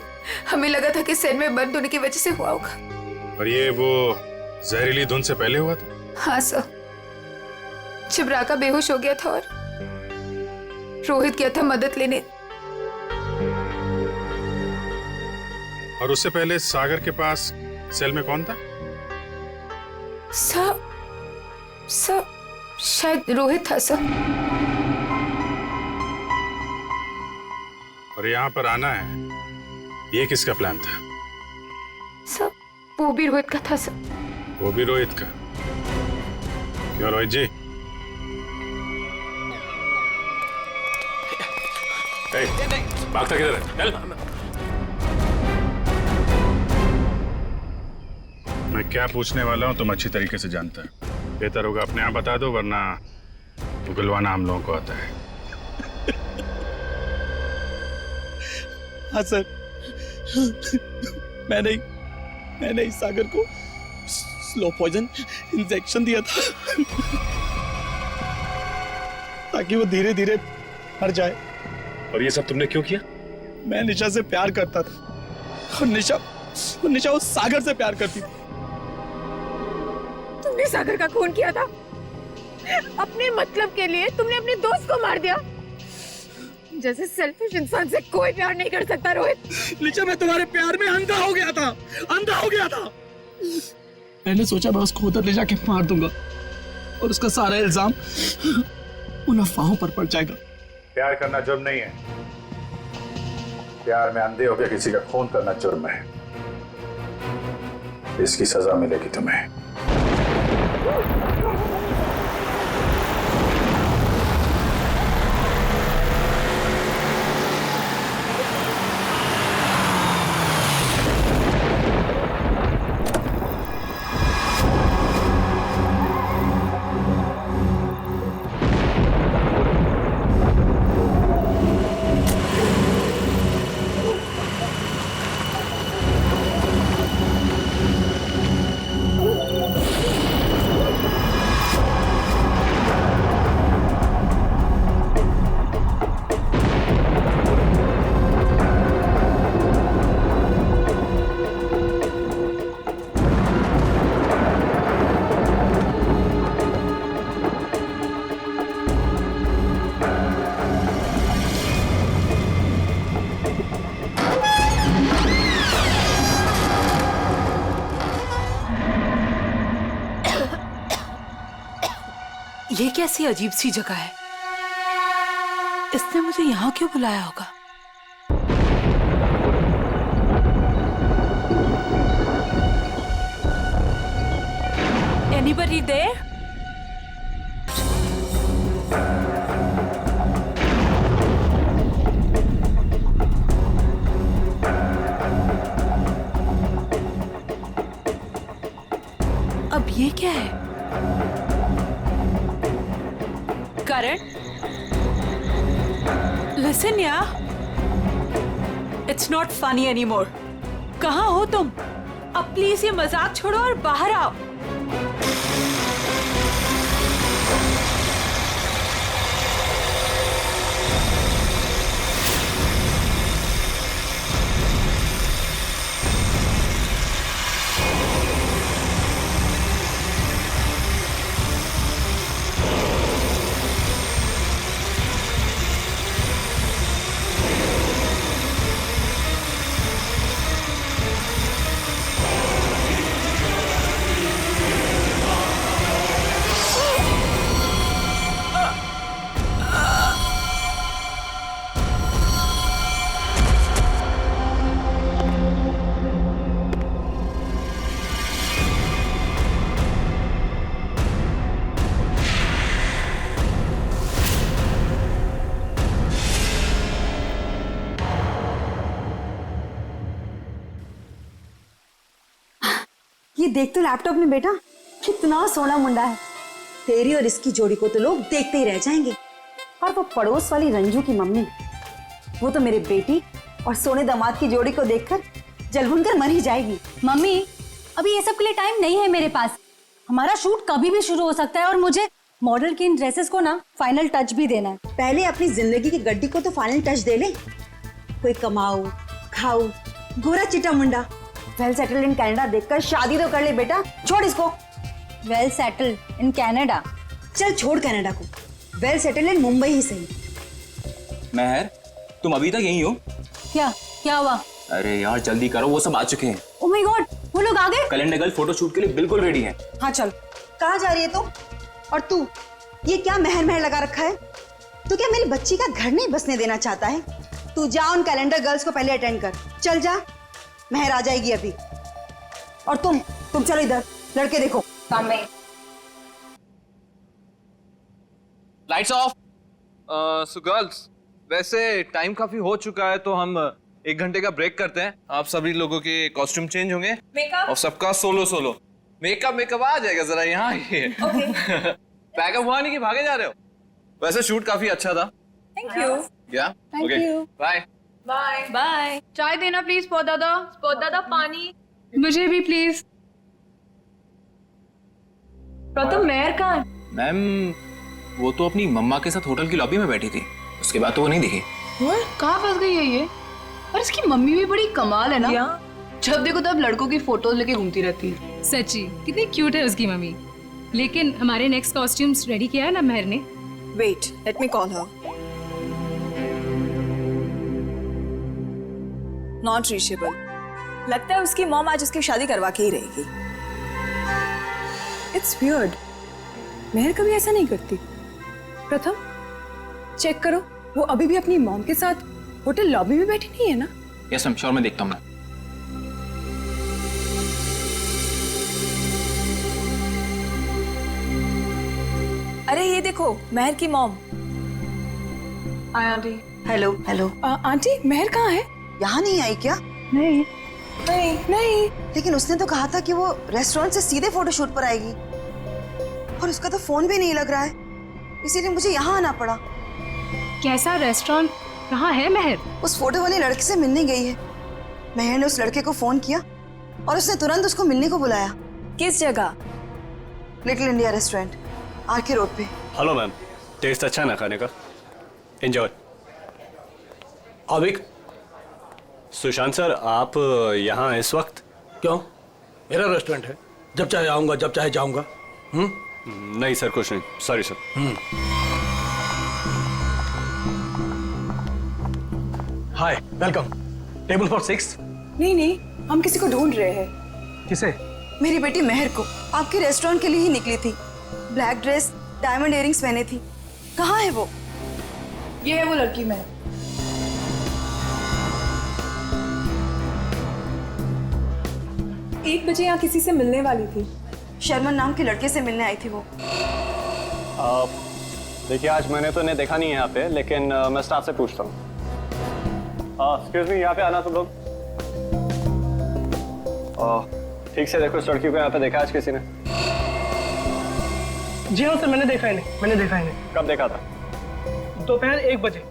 हमें लगा था कि सेल में बंद होने की वजह से हुआ होगा। और ये वो जहरीली धुंध से पहले हुआ था? हाँ सर, जब राका बेहोश हो गया था और रोहित गया था मदद लेने। और उससे पहले सागर के पास सेल में कौन था? सर शायद रोहित था सर। और यहाँ पर आना है, ये किसका प्लान था? सर वो भी रोहित का था सर। वो भी रोहित का? क्यों रोहित जी? भागता किधर है? चल। मैं क्या पूछने वाला हूँ तुम अच्छी तरीके से जानता है। बेहतर होगा अपने आप बता दो, वरना उगलवाना हम लोगों को आता है। हाँ सर, मैंने इस सागर को स्लो पॉइजन इंजेक्शन दिया था ताकि वो धीरे धीरे मर जाए। और ये सब तुमने क्यों किया? मैं निशा से प्यार करता था और निशा उस सागर से प्यार करती थी। तुमने सागर का खून किया था अपने मतलब के लिए। तुमने अपने दोस्त को मार दिया। जैसे सेल्फिश इंसान से कोई प्यार नहीं कर सकता रोहित। निशा, मैं तुम्हारे प्यार में अंधा हो गया था। मैंने सोचा मैं उसको उधर ले जाके मार दूंगा और उसका सारा इल्जाम उन अफवाहों पर पड़ जाएगा। प्यार करना जुर्म नहीं है, प्यार में अंधे होकर किसी का खून करना जुर्म है। इसकी सजा मिलेगी तुम्हें। ये कैसी अजीब सी जगह है? इसने मुझे यहाँ क्यों बुलाया होगा? Anybody there? अब ये क्या है? करण, listen यार, it's not funny anymore. कहाँ हो तुम? अब प्लीज ये मजाक छोड़ो और बाहर आओ। ये देख तो लैपटॉप में बेटा, कितना सोना मुंडा है। तेरी और इसकी जोड़ी को तो लोग देखते ही रह जाएंगे। और वो पड़ोस वाली रंजू की मम्मी, वो तो मेरे बेटी और सोने दामाद की जोड़ी को देखकर जलभुन कर मर ही जाएगी। मम्मी, अभी ये सब के लिए टाइम नहीं है मेरे पास। हमारा शूट कभी भी शुरू हो सकता है और मुझे मॉडल की इन ड्रेसेस को ना फाइनल टच भी देना है। पहले अपनी जिंदगी की गड्डी को तो फाइनल टच दे ले। कोई कमाऊ खाऊ गोरा चिटा मुंडा वेल सेटल्ड इन कनाडा देखकर शादी तो कर ले बेटा। छोड़ इसको। Well settled in Canada? चल छोड़ कनाडा को, वेल सेटल्ड इन मुंबई ही सही। महर, तुम अभी तक यहीं हो? क्या हुआ? अरे यार जल्दी करो, वो सब आ चुके हैं। ओह माय गॉड, वो लोग आ गए? कैलेंडर गर्ल फोटो शूट के लिए बिल्कुल रेडी है। हाँ चल। कहाँ जा रही है तुम? और तू ये क्या महर महर लगा रखा है? तू क्या मेरी बच्ची का घर नहीं बसने देना चाहता है? तू जा उन कैलेंडर गर्ल्स को पहले अटेंड कर। चल जा, महर आ जाएगी अभी। और तुम चलो इधर, लड़के देखो। Lights off. सो गर्ल्स, वैसे टाइम काफी हो चुका है तो हम 1 घंटे का ब्रेक करते हैं। आप सभी लोगों के कॉस्ट्यूम चेंज होंगे और सबका सोलो मेकअप आ जाएगा। जरा यहाँ आइए। पैकअप हुआ नहीं कि भागे जा रहे हो? वैसे शूट काफी अच्छा था। Thank you. या ओके, बाय बाय बाय। चाय देना प्लीज। स्पॉट दादा पानी। मुझे भी प्लीज। प्रथम मेहर कहाँ है? मैम, वो तो अपनी मम्मा के साथ होटल की लॉबी में बैठी थी, उसके बाद तो वो नहीं दिखी। कहाँ फंस गई है ये? और इसकी मम्मी भी बड़ी कमाल है ना। जब देखो तब लड़कों की फोटोज लेके घूमती रहती है। सच्ची कितनी क्यूट है उसकी मम्मी। लेकिन हमारे नेक्स्ट कॉस्ट्यूम्स रेडी किया है ना महर ने? Wait, let me call her. Not reachable. लगता है उसकी मॉम आज उसकी शादी करवा के ही रहेगी। इट्स वियर्ड, महर कभी ऐसा नहीं करती। प्रथम चेक करो, वो अभी भी अपनी मॉम के साथ होटल लॉबी में बैठी नहीं है ना? यस मैम, श्योर, मैं देखता हूँ। मैं अरे ये देखो, महर की mom. Hi aunty. Hello hello. Aunty, Mehar कहाँ है? यहाँ नहीं आई क्या? नहीं। लेकिन उसने तो कहा था कि वो रेस्टोरेंट से सीधे फोटोशूट पर आएगी और उसका तो फोन भी नहीं लग रहा है, इसीलिए मुझे यहाँ आना पड़ा। कैसा रेस्टोरेंट? कहाँ है महर? उस फोटो वाले लड़के से मिलने गई है। महर ने उस लड़के को फोन किया और उसने तुरंत उसको मिलने को बुलाया। किस जगह? Little India restaurant, RK road पे। हेलो मैम, टेस्ट अच्छा है ना खाने का? एंजॉय। अभिक, सुशांत सर, आप यहाँ इस वक्त? क्यों? मेरा रेस्टोरेंट है, जब चाहे आऊंगा, जब चाहे जाऊंगा। नहीं सर, कुछ नहीं, sorry sir. Hi, welcome. Table for 6? नहीं, हम किसी को ढूंढ रहे हैं। किसे? मेरी बेटी महर को। आपके रेस्टोरेंट के लिए ही निकली थी। ब्लैक ड्रेस, डायमंड इयरिंग्स पहने थी। कहाँ है वो? ये है वो लड़की मैं। एक बजे यहाँ किसी से मिलने वाली थी। शर्मन नाम के लड़के से मिलने आई थी वो। देखिए आज मैंने तो इन्हें देखा नहीं है यहाँ पे, लेकिन मैं स्टाफ से पूछता हूँ। एक्सक्यूज मी, यहाँ पे आना तुम लोग। ठीक से देखो, इस लड़की को यहाँ पे देखा आज किसी ने? जी हाँ सर, मैंने देखा इन्हें। कब देखा था? दोपहर 1 बजे।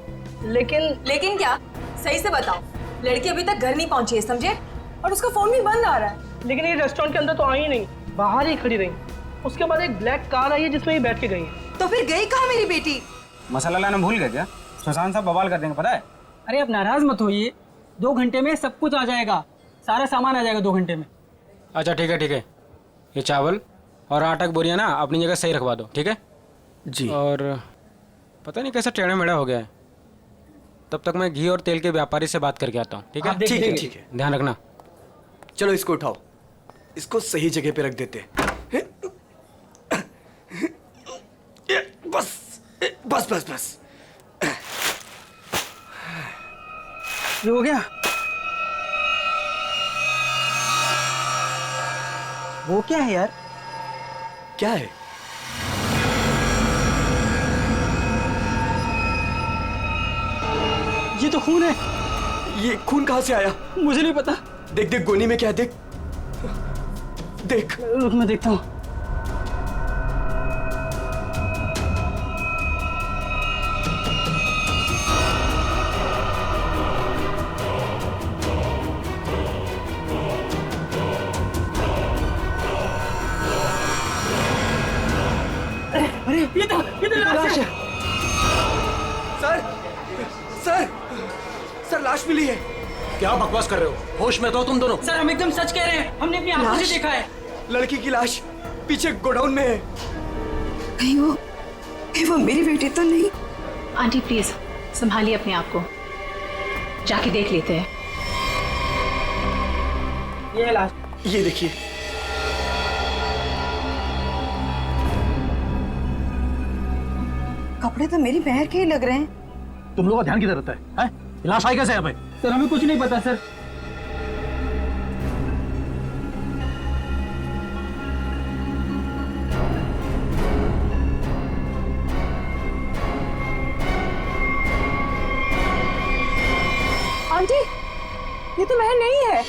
लेकिन क्या? सही से बताओ। लड़की अभी तक घर नहीं पहुंची है, समझे? और उसका फोन भी बंद आ रहा है। लेकिन ये रेस्टोरेंट के अंदर तो आई ही नहीं, बाहर ही खड़ी रही। उसके बाद एक ब्लैक कार आई है जिसमें ये बैठ के गई है। तो फिर गई कहाँ मेरी बेटी? मसाला लाना भूल गए क्या? सुशांत साहब बवाल कर देंगे, पता है? अरे आप नाराज मत होइए, 2 घंटे में सब कुछ आ जाएगा, सारा सामान आ जाएगा 2 घंटे में। अच्छा ठीक है। ये चावल और आटा की बोरियां ना अपनी जगह सही रखवा दो, ठीक है जी। और पता नहीं कैसा टेढ़ा मेढ़ा हो गया है, तब तक मैं घी और तेल के व्यापारी से बात करके आता हूँ, ठीक है? ठीक है। ध्यान रखना। चलो इसको उठाओ, इसको सही जगह पे रख देते हैं। बस। ये हो गया? वो क्या है यार? क्या है? ये तो खून है। ये खून कहाँ से आया? मुझे नहीं पता। देख गोनी में क्या है, देख। रुक मैं देखता हूँ। अरे ये तो लाश है। सर लाश मिली है। क्या बकवास कर रहे हो? होश में तो तुम दोनों। सर हम एकदम सच कह रहे हैं, हमने अपनी आंखों से देखा है। लड़की की लाश पीछे गोडाउन में है। कहीं वो मेरी बेटी तो नहीं? आंटी प्लीज संभालिए अपने आप को, जाके देख लेते हैं। ये लाश। ये देखिए। कपड़े तो मेरी बहन के ही लग रहे हैं। तुम लोगों का ध्यान किधर रहता है? लाश आई कैसे यहाँ पे? सर हमें कुछ नहीं पता सर। आंटी, ये तो महल नहीं है।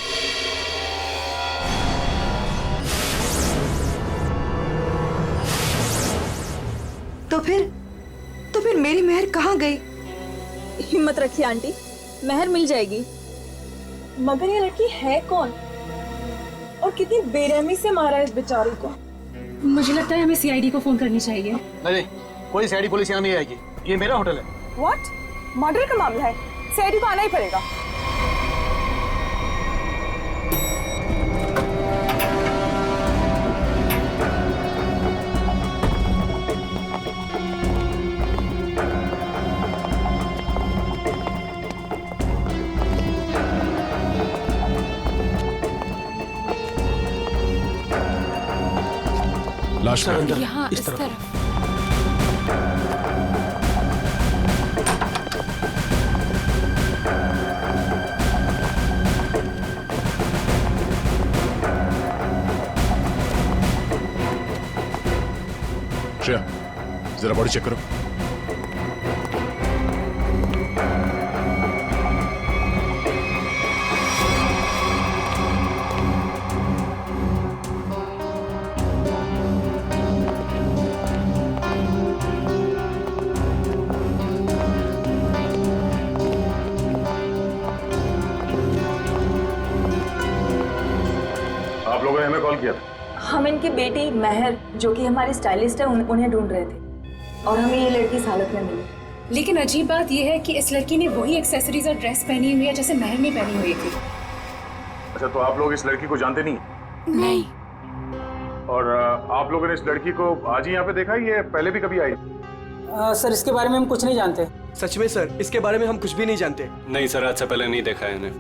तो फिर मेरी मेहर कहाँ गई? हिम्मत रखिए आंटी, महर मिल जाएगी। मगर ये लड़की है कौन और कितनी बेरहमी से मारा है इस बेचारी को? मुझे लगता है हमें सीआईडी को फोन करनी चाहिए। नहीं, कोई सीआईडी पुलिस यहाँ नहीं आएगी, ये मेरा होटल है। व्हाट? मर्डर का मामला है, सीआईडी को आना ही पड़ेगा। लाश अंदर यहाँ इस तरफ। श्रेया जरा बॉडी चेक करो। आप लोगों ने हमें कॉल किया था? हम इनकी बेटी महर, जो कि हमारी स्टाइलिस्ट है, उन्हें ढूंढ रहे थे और हमें ये लड़की इस हालत में मिली। लेकिन अजीब बात यह है कि इस लड़की ने वही एक्सेसरीज और ड्रेस पहनी हुई है जैसे महर ने पहनी हुई थी। अच्छा, तो आप लोग इस लड़की को जानते नहीं? नहीं। और आप लोगों ने इस लड़की को आज ही यहाँ पे देखा, ये पहले भी कभी आई? सर इसके बारे में हम कुछ नहीं जानते। सच में सर, इसके बारे में हम कुछ भी नहीं जानते। नहीं सर, आज से पहले नहीं देखा है इन्हें।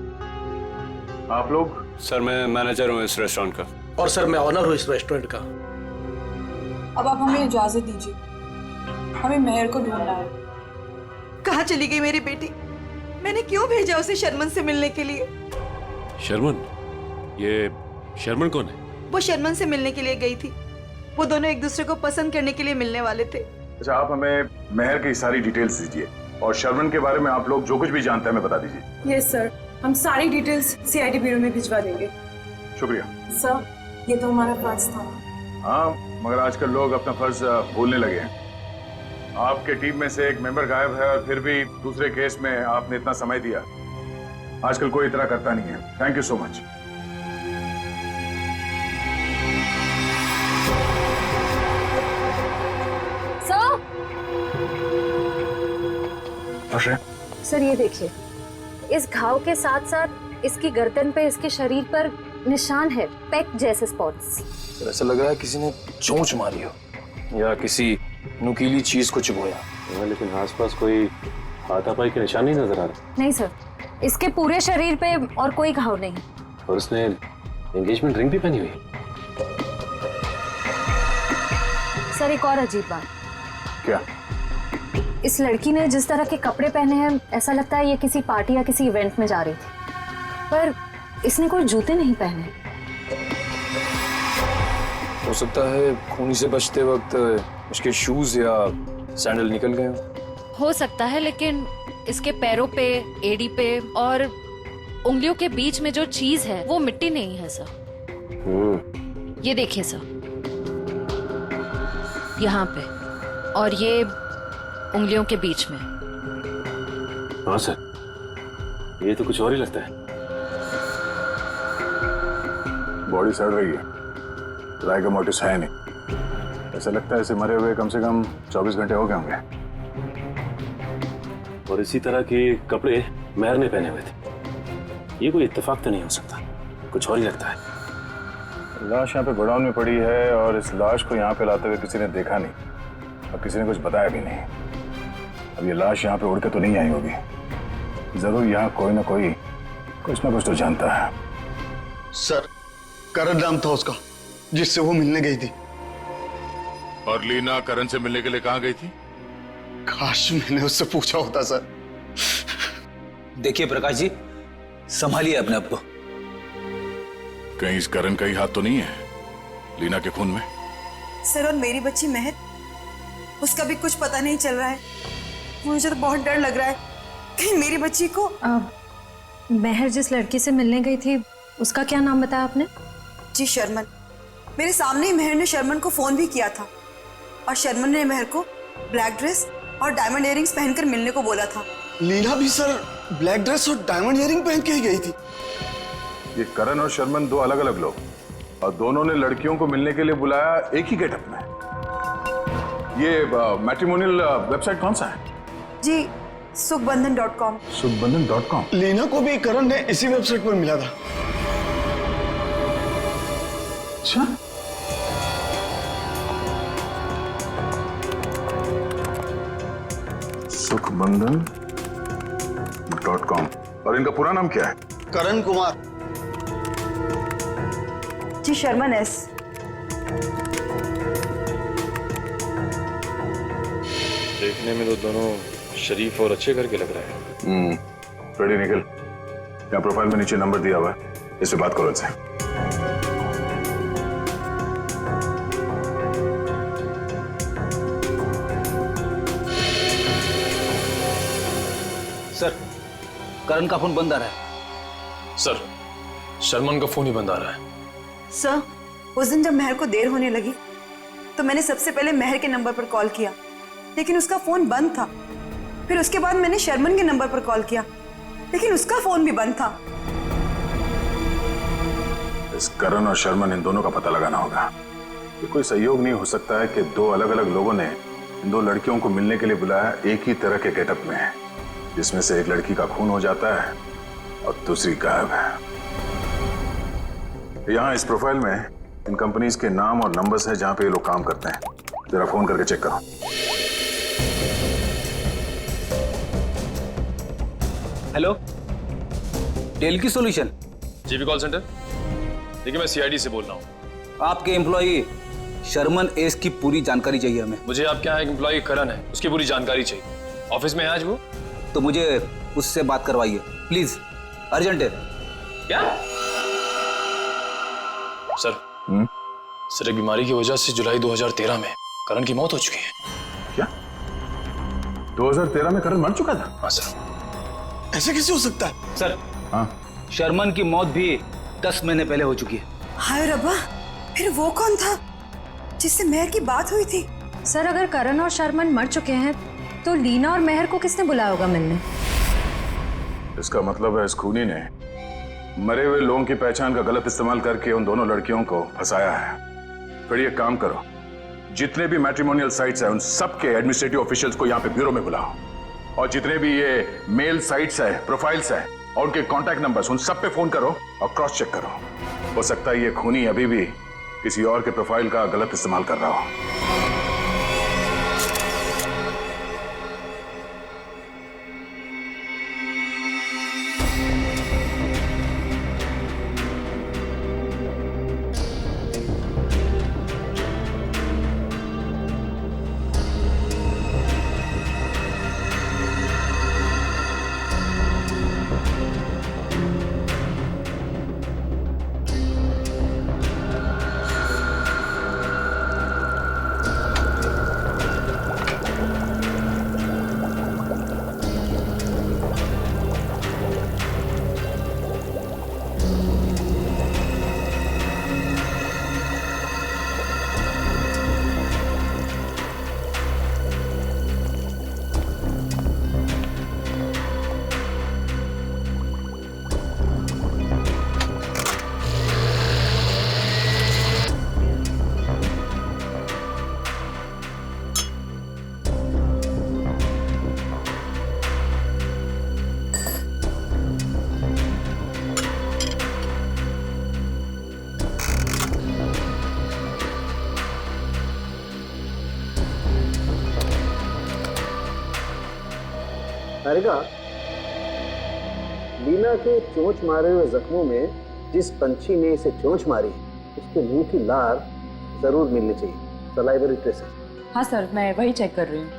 आप लोग? सर मैं मैनेजर हूँ इस रेस्टोरेंट का। और सर मैं ऑनर हूँ इस रेस्टोरेंट का। अब आप हमें इजाजत दीजिए। हमें मेहर को ढूंढना है। कहाँ चली गई मेरी बेटी? मैंने क्यों भेजा उसे शर्मन से मिलने के लिए? शर्मन? ये शर्मन कौन है? वो शर्मन से मिलने के लिए गई थी। वो दोनों एक दूसरे को पसंद करने के लिए मिलने वाले थे। अच्छा, आप हमें मेहर की सारी डिटेल्स दीजिए और शर्मन के बारे में आप लोग जो कुछ भी जानते हैं हमें बता दीजिए। यस सर, हम सारी डिटेल्स सीआईडी ब्यूरो में भिजवा देंगे। शुक्रिया सर, ये तो हमारा फर्ज था। हाँ, मगर आजकल लोग अपना फर्ज भूलने लगे हैं। आपके टीम में से एक मेंबर गायब है और फिर भी दूसरे केस में आपने इतना समय दिया। आजकल कोई इतना करता नहीं है। Thank you so much. Sir ये देखिए, इस घाव के साथ साथ इसकी गर्दन पे, इसके शरीर पर निशान है, पेक जैसे स्पॉट्स। ऐसा लग रहा है किसी ने चोंच मारी हो या किसी नुकीली चीज को चुभोया। लेकिन आसपास कोई हाथापाई के निशान नहीं नजर आ रहे। नहीं सर, इसके पूरे शरीर पे और कोई घाव नहीं। और उसने एंगेजमेंट रिंग भी पहनी हुई। सर एक और अजीब बात। क्या? इस लड़की ने जिस तरह के कपड़े पहने हैं, ऐसा लगता है ये किसी पार्टी या किसी इवेंट में जा रही थी, पर इसने कोई जूते नहीं पहने। हो सकता है खूनी से बचते वक्त उसके शूज या सैंडल निकल गए हो सकता है, लेकिन इसके पैरों पे, एड़ी पे और उंगलियों के बीच में जो चीज है वो मिट्टी नहीं है सर। ये देखिए सर, यहाँ पे, और ये उंगलियों के बीच में। हाँ सर, ये तो कुछ और ही लगता है। बॉडी सड़ रही है, राइगर मोटिस है नहीं। ऐसा लगता है इसे मरे हुए कम से कम 24 घंटे हो गए होंगे। और इसी तरह के कपड़े मेहर ने पहने हुए थे। ये कोई इत्तेफाक तो नहीं हो सकता, कुछ और ही लगता है। लाश यहाँ पे गोडाउन में पड़ी है और इस लाश को यहाँ पे लाते हुए किसी ने देखा नहीं और किसी ने कुछ बताया भी नहीं। अब ये लाश यहाँ पे उड़ के तो नहीं आई होगी। जरूर यहाँ कोई ना कोई कुछ ना कुछ तो जानता है। सर, करण नाम था उसका जिससे वो मिलने गई थी। और लीना करण से मिलने के लिए कहाँ गई थी? काश मैंने उससे पूछा होता सर। देखिए प्रकाश जी, संभालिए अपने आप को। कहीं इस करण का ही हाथ तो नहीं है लीना के खून में? सर, और मेरी बच्ची मेहर, उसका भी कुछ पता नहीं चल रहा है। मुझे तो बहुत डर लग रहा है कहीं मेरी बच्ची को। मेहर जिस लड़की से मिलने गई थी, उसका क्या नाम बताया आपने? जी शर्मन। मेरे सामने ही मेहर ने शर्मन को फोन भी किया था और शर्मन ने मेहर को ब्लैक ड्रेस और डायमंड इयरिंग्स पहनकर मिलने को बोला था। लीना भी सर ब्लैक ड्रेस और डायमंड इयरिंग पहन के ही गई थी। ये करण और शर्मन दो अलग अलग लोग, और दोनों ने लड़कियों को मिलने के लिए बुलाया एक ही गेटअप में। ये मैट्रिमोनियल वेबसाइट कौन सा है? जी सुखबंधन.com। सुखबंधन.com। लीना को भी करण ने इसी वेबसाइट पर मिला था। अच्छा, सुखबंधन.com। और इनका पूरा नाम क्या है? करण कुमार। जी शर्मन एस। देखने में तो दोनों शरीफ और अच्छे घर के लग रहे हैं। रेडी निकल। यहाँ प्रोफाइल में नीचे नंबर दिया हुआ है, इससे बात करो इनसे। सर, करण का फोन बंद आ रहा है। सर, शर्मन का फोन ही बंद आ रहा है। सर, उस दिन जब मेहर को देर होने लगी तो मैंने सबसे पहले मेहर के नंबर पर कॉल किया, लेकिन उसका फोन बंद था। फिर उसके बाद मैंने शर्मन के नंबर पर कॉल किया, लेकिन उसका फोन भी बंद था। इस करण और शर्मन, इन दोनों का पता लगाना होगा। ये कोई सहयोग नहीं हो सकता है कि दो अलग अलग लोगों ने इन दो लड़कियों को मिलने के लिए बुलाया एक ही तरह के गेटअप में, जिसमें से एक लड़की का खून हो जाता है और दूसरी गायब है। यहाँ इस प्रोफाइल में इन कंपनीज के नाम और नंबर्स हैं जहां पे ये लोग काम करते हैं। जरा फोन करके चेक करो। हेलो, डेल की सॉल्यूशन। GB call centre. देखिए, मैं सीआईडी से बोल रहा हूँ। आपके एम्प्लॉई शर्मन एस की पूरी जानकारी चाहिए हमें। मुझे आपके यहाँ एक एम्प्लॉय करण है, उसकी पूरी जानकारी चाहिए। ऑफिस में है आज वो? तो मुझे उससे बात करवाइए प्लीज, अर्जेंट है। क्या सर? सर, एक बीमारी की वजह से जुलाई 2013 में करण की मौत हो चुकी है। क्या 2013 में करण मर चुका था? हाँ सर। ऐसे कैसे हो सकता है? सर हाँ, शर्मन की मौत भी 10 महीने पहले हो चुकी है। हाय रब्बा, फिर वो कौन था जिससे मेहर की बात हुई थी? सर, अगर करण और शर्मन मर चुके हैं तो लीना और मेहर को किसने बुलाया होगा मिलने? इसका मतलब है इस खूनी ने मरे हुए लोगों की पहचान का गलत इस्तेमाल करके उन दोनों लड़कियों को फंसाया है। फिर ये काम करो, जितने भी मैट्रिमोनियल साइट्स हैं उन सबके एडमिनिस्ट्रेटिव ऑफिशियल्स को यहाँ पे ब्यूरो में बुलाओ, और जितने भी ये मेल साइट्स है, प्रोफाइल्स है और उनके कॉन्टैक्ट नंबर्स, उन सब पे फोन करो और क्रॉस चेक करो। हो सकता है ये खूनी अभी भी किसी और के प्रोफाइल का गलत इस्तेमाल कर रहा हो। तारिका, लीना के चोंच मारे हुए जख्मों में जिस पंछी ने इसे चोंच मारी उसके मुंह की लार जरूर मिलनी चाहिए, सलाइवरी ट्रेसेस। हाँ सर, मैं वही चेक कर रही हूँ।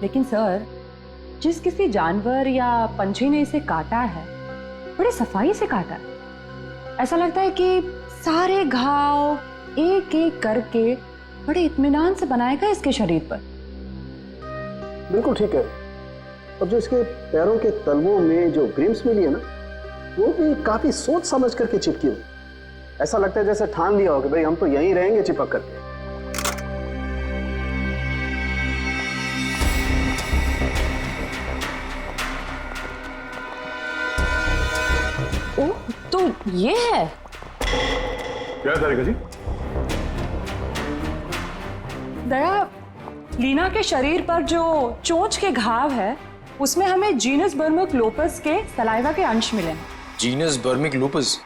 लेकिन सर, जिस किसी जानवर या पंछी ने इसे काटा है बड़े सफाई से काटा है। ऐसा लगता है कि सारे घाव एक एक करके बड़े इत्मीनान से बनाएगा इसके शरीर पर। बिल्कुल ठीक है। और जो इसके पैरों के तलवों में जो ग्रिम्स मिली है ना, वो भी काफी सोच समझ करके चिपकी हुई। ऐसा लगता है जैसे ठान लिया हो कि भाई हम तो यहीं रहेंगे चिपक करके। ओह, तो ये है। क्या तारिका जी? दया, लीना के शरीर पर जो चोंच के घाव है उसमें हमें जीनस बर्मिक लूपस के सलाइवा के अंश मिले हैं। जीनस बर्मिक लूपस?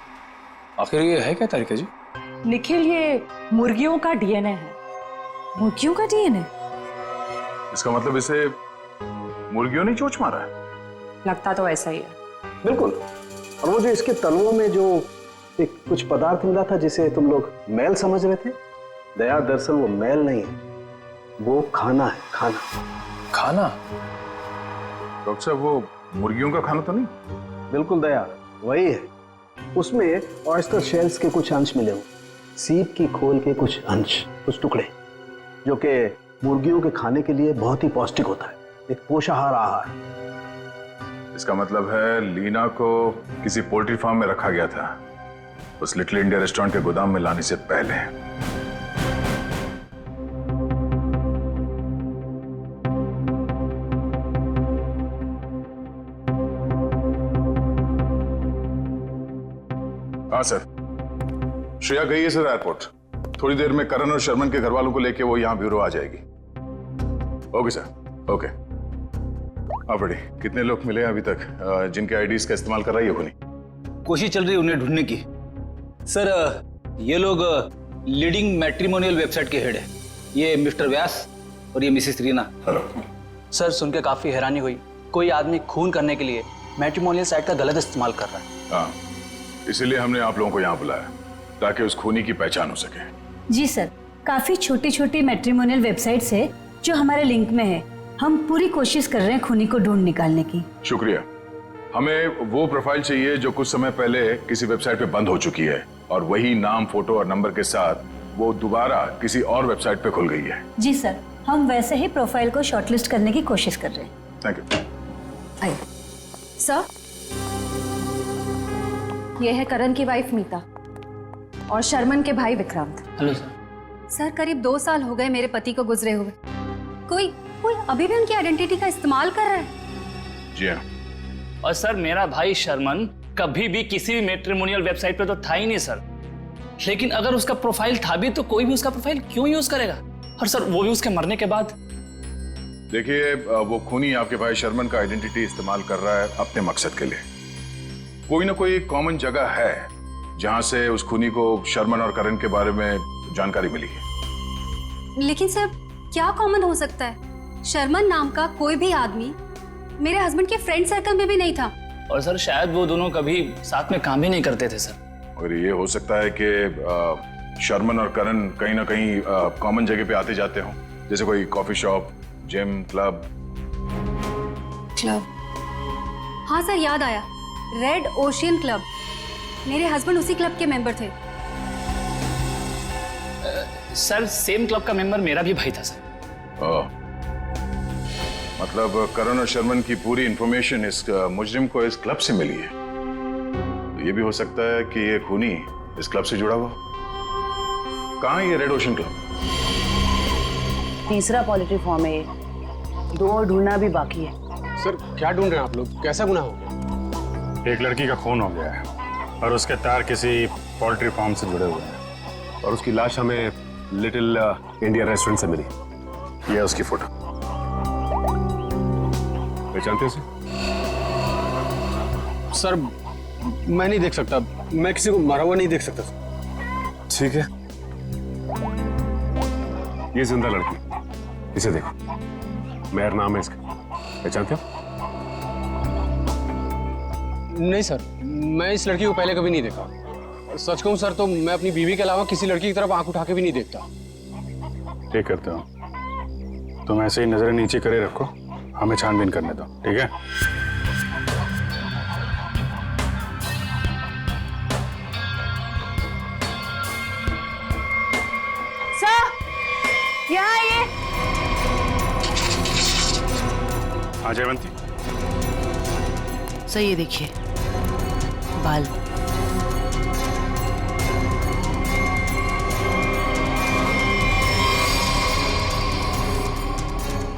आखिर ये है क्या तारिका जी? निखिल, ये मुर्गियों का डीएनए है। मुर्गियों का डीएनए? इसका मतलब इसे मुर्गियों ने चोंच मारा है? लगता तो ऐसा ही है। बिल्कुल। और वो जो इसके तलवों में जो एक कुछ पदार्थ मिला था जिसे तुम लोग मैल समझ रहे थे, दया, दरअसल वो मैल नहीं है, वो खाना है। खाना। खाना? डॉक्टर साहब, वो मुर्गियों का खाना तो नहीं? बिल्कुल दया, वही है। उसमें ऑयस्टर शेल्स के कुछ अंश मिले हुए, सीप की खोल के कुछ अंश, कुछ टुकड़े, जो कि मुर्गियों के खाने के लिए बहुत ही पौष्टिक होता है, एक पोषाहार आहार। इसका मतलब है लीना को किसी पोल्ट्री फार्म में रखा गया था, उस लिटिल इंडिया रेस्टोरेंट के गोदाम में लाने से पहले। हाँ सर, श्रेया गई है सर एयरपोर्ट। थोड़ी देर में करण और शर्मन के घर वालों को लेके वो यहाँ ब्यूरो आ जाएगी। Okay sir, okay. आप रेडी? कितने लोग मिले अभी तक जिनके आईडीज का इस्तेमाल कर रही है खूनी? कोशिश चल रही है उन्हें ढूंढने की। सर, ये लोग लीडिंग मैट्रिमोनियल वेबसाइट के हेड है। ये मिस्टर व्यास और ये मिसेस रीना। हेलो सर, सुन के काफी हैरानी हुई। कोई आदमी खून करने के लिए मैट्रिमोनियल साइट का गलत इस्तेमाल कर रहा है। हाँ, इसीलिए हमने आप लोगों को यहाँ बुलाया। ताकि उस खूनी की पहचान हो सके। जी सर, काफी छोटी छोटी मैट्रिमोनियल वेबसाइट्स है जो हमारे लिंक में है। हम पूरी कोशिश कर रहे हैं खूनी को ढूंढ निकालने की। शुक्रिया। हमें वो प्रोफाइल चाहिए जो कुछ समय पहले किसी वेबसाइट पे बंद हो चुकी है और वही नाम, फोटो और नंबर के साथ वो दोबारा किसी और वेबसाइट पे खुल गई है। जी सर, हम वैसे ही प्रोफाइल को शॉर्टलिस्ट करने की कोशिश कर रहे हैं। Thank you. आइए। सर, ये है करण की वाइफ मीता और शर्मन के भाई विक्रांत। Hello sir. सर, करीब 2 साल हो गए मेरे पति को गुजरे हुए। कोई अभी भी उनकी आइडेंटिटी का इस्तेमाल कर रहा है। जी हाँ। और सर, मेरा भाई शर्मन कभी भी किसी भी मैट्रिमोनियल वेबसाइट पे तो था ही नहीं सर। लेकिन अगर उसका प्रोफाइल था भी तो कोई भी उसका प्रोफाइल क्यों यूज करेगा? और सर, वो भी उसके मरने के बाद। देखिए, वो खूनी आपके भाई शर्मन का आइडेंटिटी इस्तेमाल कर रहा है अपने मकसद के लिए। कोई ना कोई कॉमन जगह है जहां से उस खूनी को शर्मन और करण के बारे में जानकारी मिली है। लेकिन सर, क्या कॉमन हो सकता है? शर्मन नाम का कोई भी आदमी मेरे हस्बैंड के फ्रेंड सर्कल में भी नहीं था। और सर, शायद वो दोनों कभी साथ में काम ही नहीं करते थे सर। और ये हो सकता है कि शर्मन और करण कहीं ना कहीं कॉमन जगह पे आते जाते हों, जैसे कोई कॉफी शॉप, जिम, क्लब। हाँ सर, याद आया, रेड ओशियन क्लब। मेरे हस्बैंड उसी क्लब के मेंबर थे। सर, सेम क्लब का मेंबर मेरा भी भाई था सर। मतलब करण और शर्मन की पूरी इंफॉर्मेशन इस मुजरिम को इस क्लब से मिली है। तो ये भी हो सकता है कि ये खूनी इस क्लब से जुड़ा हुआ। कहाँ है ये रेड ओशन क्लब? तीसरा पोल्ट्री फार्म है ये। 2 और ढूंढना भी बाकी है। सर, क्या ढूंढ रहे हैं आप लोग? कैसा गुनाह हो गया? एक लड़की का खून हो गया है और उसके तार किसी पोल्ट्री फार्म से जुड़े हुए हैं और उसकी लाश हमें लिटिल इंडिया रेस्टोरेंट से मिली। ये है उसकी फोटो। पहचानते हैं सर? मैं नहीं देख सकता। मैं किसी को मरा हुआ नहीं देख सकता। ठीक है, ये जिंदा लड़की, इसे देखो। मेहर नाम है इसका। पहचानते हो? नहीं सर, मैं इस लड़की को पहले कभी नहीं देखा। सच कहूं सर तो मैं अपनी बीवी के अलावा किसी लड़की की तरफ आंख उठा के भी नहीं देखता। ठीक करते हो। तुम ऐसे ही नजरें नीचे करे रखो, हमें छानबीन करने दो, ठीक है? सर, यहाँ आइए। हाँ जयवंती। सर, ये देखिए बाल।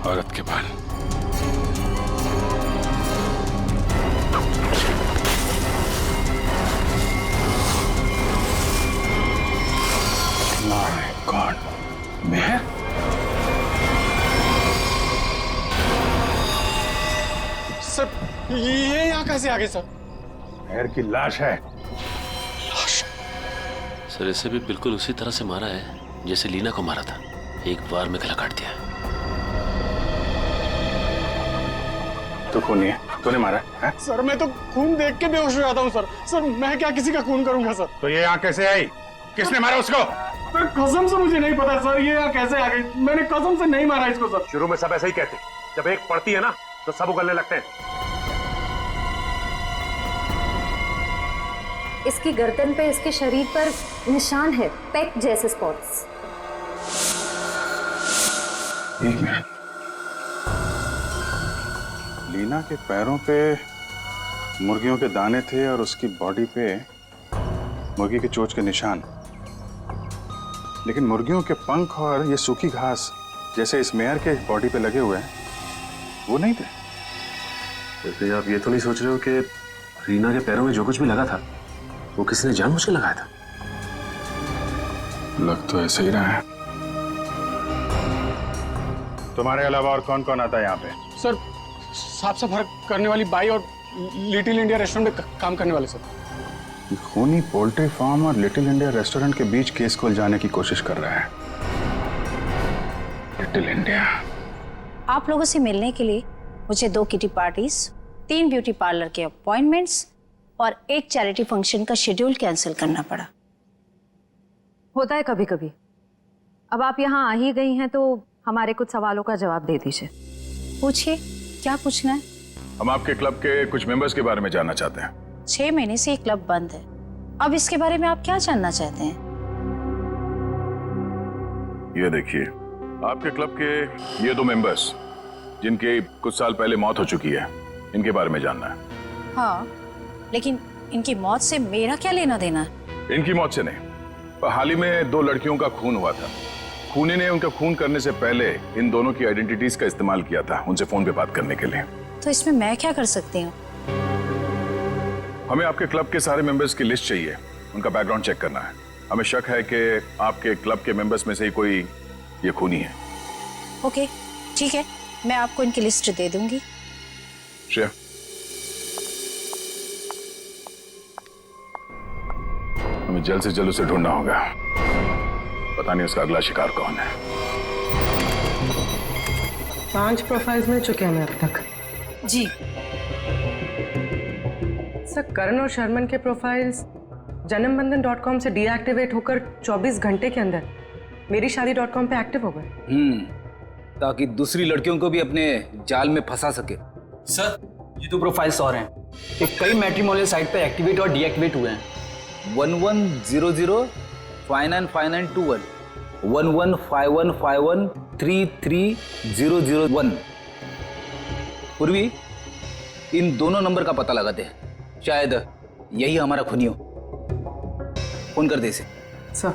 औरत के बाल। माय गॉड, मैं? सर, ये यहाँ कैसे आ गए सर? मेहर की लाश है। सर, इसे भी बिल्कुल उसी तरह से मारा है जैसे लीना को मारा था। एक बार में गला काट दिया। तो खूनी है, तूने मारा है? सर, मैं तो खून देख के बेहोश हो जाता हूँ सर। सर, मैं क्या किसी का खून करूंगा सर? तो ये यहाँ कैसे आई? किसने मारा उसको? सर, कसम से मुझे नहीं पता सर, ये यहाँ कैसे आ गई? मैंने कसम से नहीं मारा इसको सर। शुरू में सब ऐसे ही कहते, जब एक पड़ती है ना तो सब उगलने लगते हैं। इसकी गर्दन पे, इसके शरीर पर निशान है, पेक जैसे स्पॉट्स। एक मिनट। लीना के पैरों पे मुर्गियों के दाने थे और उसकी बॉडी पे मुर्गी के चोंच के निशान। लेकिन मुर्गियों के पंख और ये सूखी घास जैसे इस मेयर के बॉडी पे लगे हुए हैं, वो नहीं थे। वैसे आप ये तो नहीं सोच रहे हो कि रीना के पैरों में जो कुछ भी लगा था वो किसी ने जानबूझ के लगाया था? लग तो ऐसे ही रहा है। तुम्हारे अलावा और कौन कौन आता है यहाँ पे? सर, साफ सफाई करने वाली बाई और लिटिल इंडिया रेस्टोरेंट में काम करने वाले सर। खूनी पोल्ट्री फार्म और लिटिल इंडिया रेस्टोरेंट के बीच केस को उलझाने की कोशिश कर रहा है लिटिल इंडिया। आप लोगों से मिलने के लिए मुझे 2 किटी पार्टीज, 3 ब्यूटी पार्लर के अपॉइंटमेंट्स और एक चैरिटी फंक्शन का शेड्यूल कैंसिल करना पड़ा। होता है कभी कभी। अब आप यहाँ आ ही गई हैं तो हमारे कुछ सवालों का जवाब दे दीजिए। पूछिए, क्या पूछना है? हम आपके क्लब के कुछ मेंबर्स के बारे में जानना चाहते हैं। 6 महीने से ये क्लब बंद है, अब इसके बारे में आप क्या जानना चाहते हैं? ये देखिए, आपके क्लब के ये 2 मेंबर्स जिनके कुछ साल पहले मौत हो चुकी है, इनके बारे में जानना है। हाँ, लेकिन इनकी मौत से मेरा क्या लेना देना है? इनकी मौत से नहीं, पर हाल ही में 2 लड़कियों का खून हुआ था। खूनी ने उनका खून करने से पहले इन दोनों की आइडेंटिटीज का इस्तेमाल किया था उनसे फोन पे बात करने के लिए। तो इसमें मैं क्या कर सकती हूँ? हमें आपके क्लब के सारे मेंबर्स की लिस्ट चाहिए, उनका बैकग्राउंड चेक करना है। हमें शक है कि आपके क्लब के मेंबर्स में से ही कोई ये खूनी है। ओके, ठीक है, मैं आपको इनकी लिस्ट दे दूंगी। श्रेया, हमें जल्द से जल्द उसे ढूंढना होगा। पता नहीं उसका अगला शिकार कौन है। 5 प्रोफाइल्स मिल चुके हैं हमें अब तक। जी सर, करण और शर्मन के प्रोफाइल्स जन्मबंधन.com से डीएक्टिवेट होकर 24 घंटे के अंदर मेरीशादी.com पे एक्टिव हो गए। ताकि दूसरी लड़कियों को भी अपने जाल में फंसा सके। सर, ये 2 प्रोफाइल्स और हैं कि कई मैट्रिमोनियल साइट पे एक्टिवेट और डीएक्टिवेट हुए हैं। 1100 595921 115151 33001। पूर्वी, इन दोनों नंबर का पता लगाते हैं, शायद यही हमारा खूनी हो। फोन कर दे इसे। सर,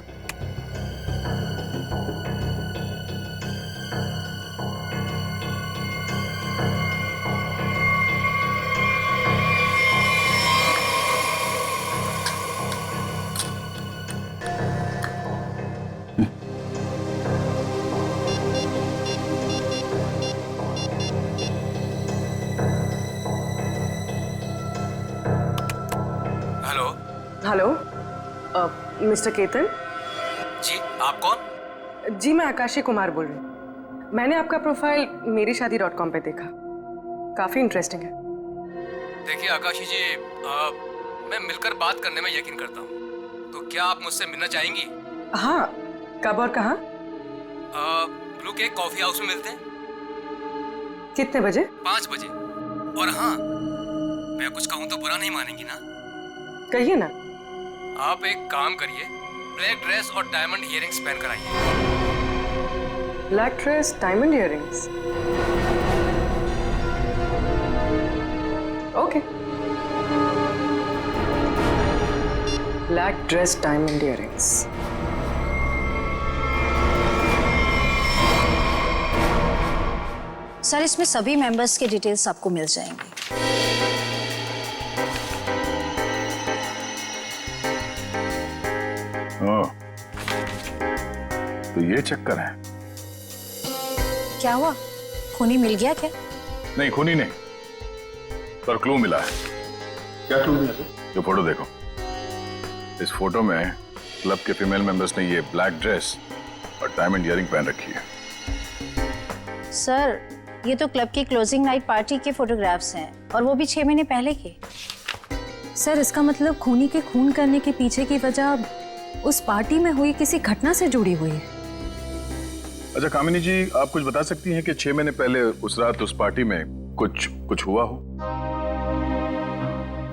हेलो, मिस्टर केतन जी, आप कौन? जी, मैं आकाशी कुमार बोल रही हूँ। मैंने आपका प्रोफाइल मेरीशादी.com पे देखा, काफी इंटरेस्टिंग है। देखिए आकाशी जी, मैं मिलकर बात करने में यकीन करता हूँ, तो क्या आप मुझसे मिलना चाहेंगी? हाँ, कब और कहाँ? ब्लू केक कॉफी हाउस में मिलते हैं। कितने बजे? 5 बजे। और हाँ, मैं कुछ कहूँ तो बुरा नहीं मानेंगी ना? कहिए ना। आप एक काम करिए, ब्लैक ड्रेस और डायमंड इयररिंग्स पहन कर आइए। Black dress, diamond earrings. Okay. Black dress, diamond earrings. Sir, इसमें सभी मेंबर्स के डिटेल्स आपको मिल जाएंगे। तो ये चक्कर है। क्या हुआ, खूनी मिल गया क्या? नहीं, खूनी नहीं, पर क्लू मिला है। क्या क्लू मिला सर? जो फोटो देखो, इस फोटो में क्लब के फीमेल मेंबर्स ने ये ब्लैक ड्रेस और डायमंड इयररिंग पहन रखी है। सर, ये तो क्लब की क्लोजिंग नाइट पार्टी के फोटोग्राफ्स हैं, और वो भी 6 महीने पहले के। सर, इसका मतलब खूनी के खून करने के पीछे की वजह उस पार्टी में हुई किसी घटना से जुड़ी हुई है। अच्छा कामिनी जी, आप कुछ बता सकती हैं कि 6 महीने पहले उस रात उस पार्टी में कुछ हुआ हो?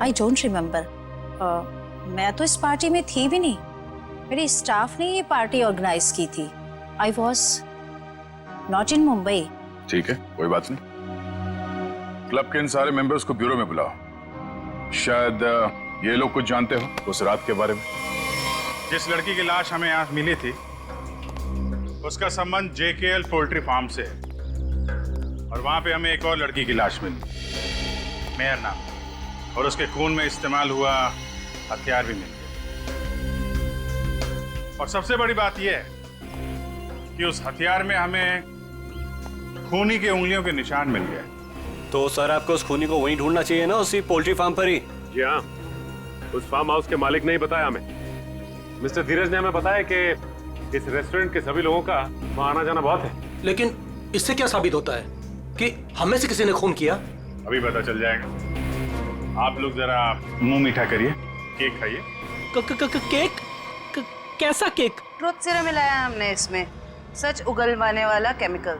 I don't remember. मैं तो इस पार्टी में थी भी नहीं, मेरे स्टाफ ने ये पार्टी ऑर्गेनाइज की थी। I was not in Mumbai. ठीक है, कोई बात नहीं। क्लब के इन सारे मेंबर्स को ब्यूरो में बुलाओ। शायद ये लोग कुछ जानते हो उस रात के बारे में। जिस लड़की की लाश हमें यहाँ मिली थी, उसका संबंध JKL पोल्ट्री फार्म से है, और वहां पे हमें एक और लड़की की लाश मिली, मेहर नाम, और उसके खून में इस्तेमाल हुआ हथियार भी मिल गया। और सबसे बड़ी बात यह है कि उस हथियार में हमें खूनी के उंगलियों के निशान मिल गए। तो सर, आपको उस खूनी को वहीं ढूंढना चाहिए ना, उसी पोल्ट्री फार्म पर ही। जी हाँ, उस फार्म हाउस के मालिक ने ही बताया हमें। मिस्टर धीरज ने हमें बताया कि इस रेस्टोरेंट के सभी लोगों का वहाँ आना जाना बहुत है। लेकिन इससे क्या साबित होता है कि हमें से किसी ने खून किया? अभी पता चल जाएगा। आप लोग जरा मुंह मीठा करिए, केक खाइए। केक? कैसा केक? ट्रुथ सीरम मिलाया हमने इसमें, सच उगलवाने वाला केमिकल।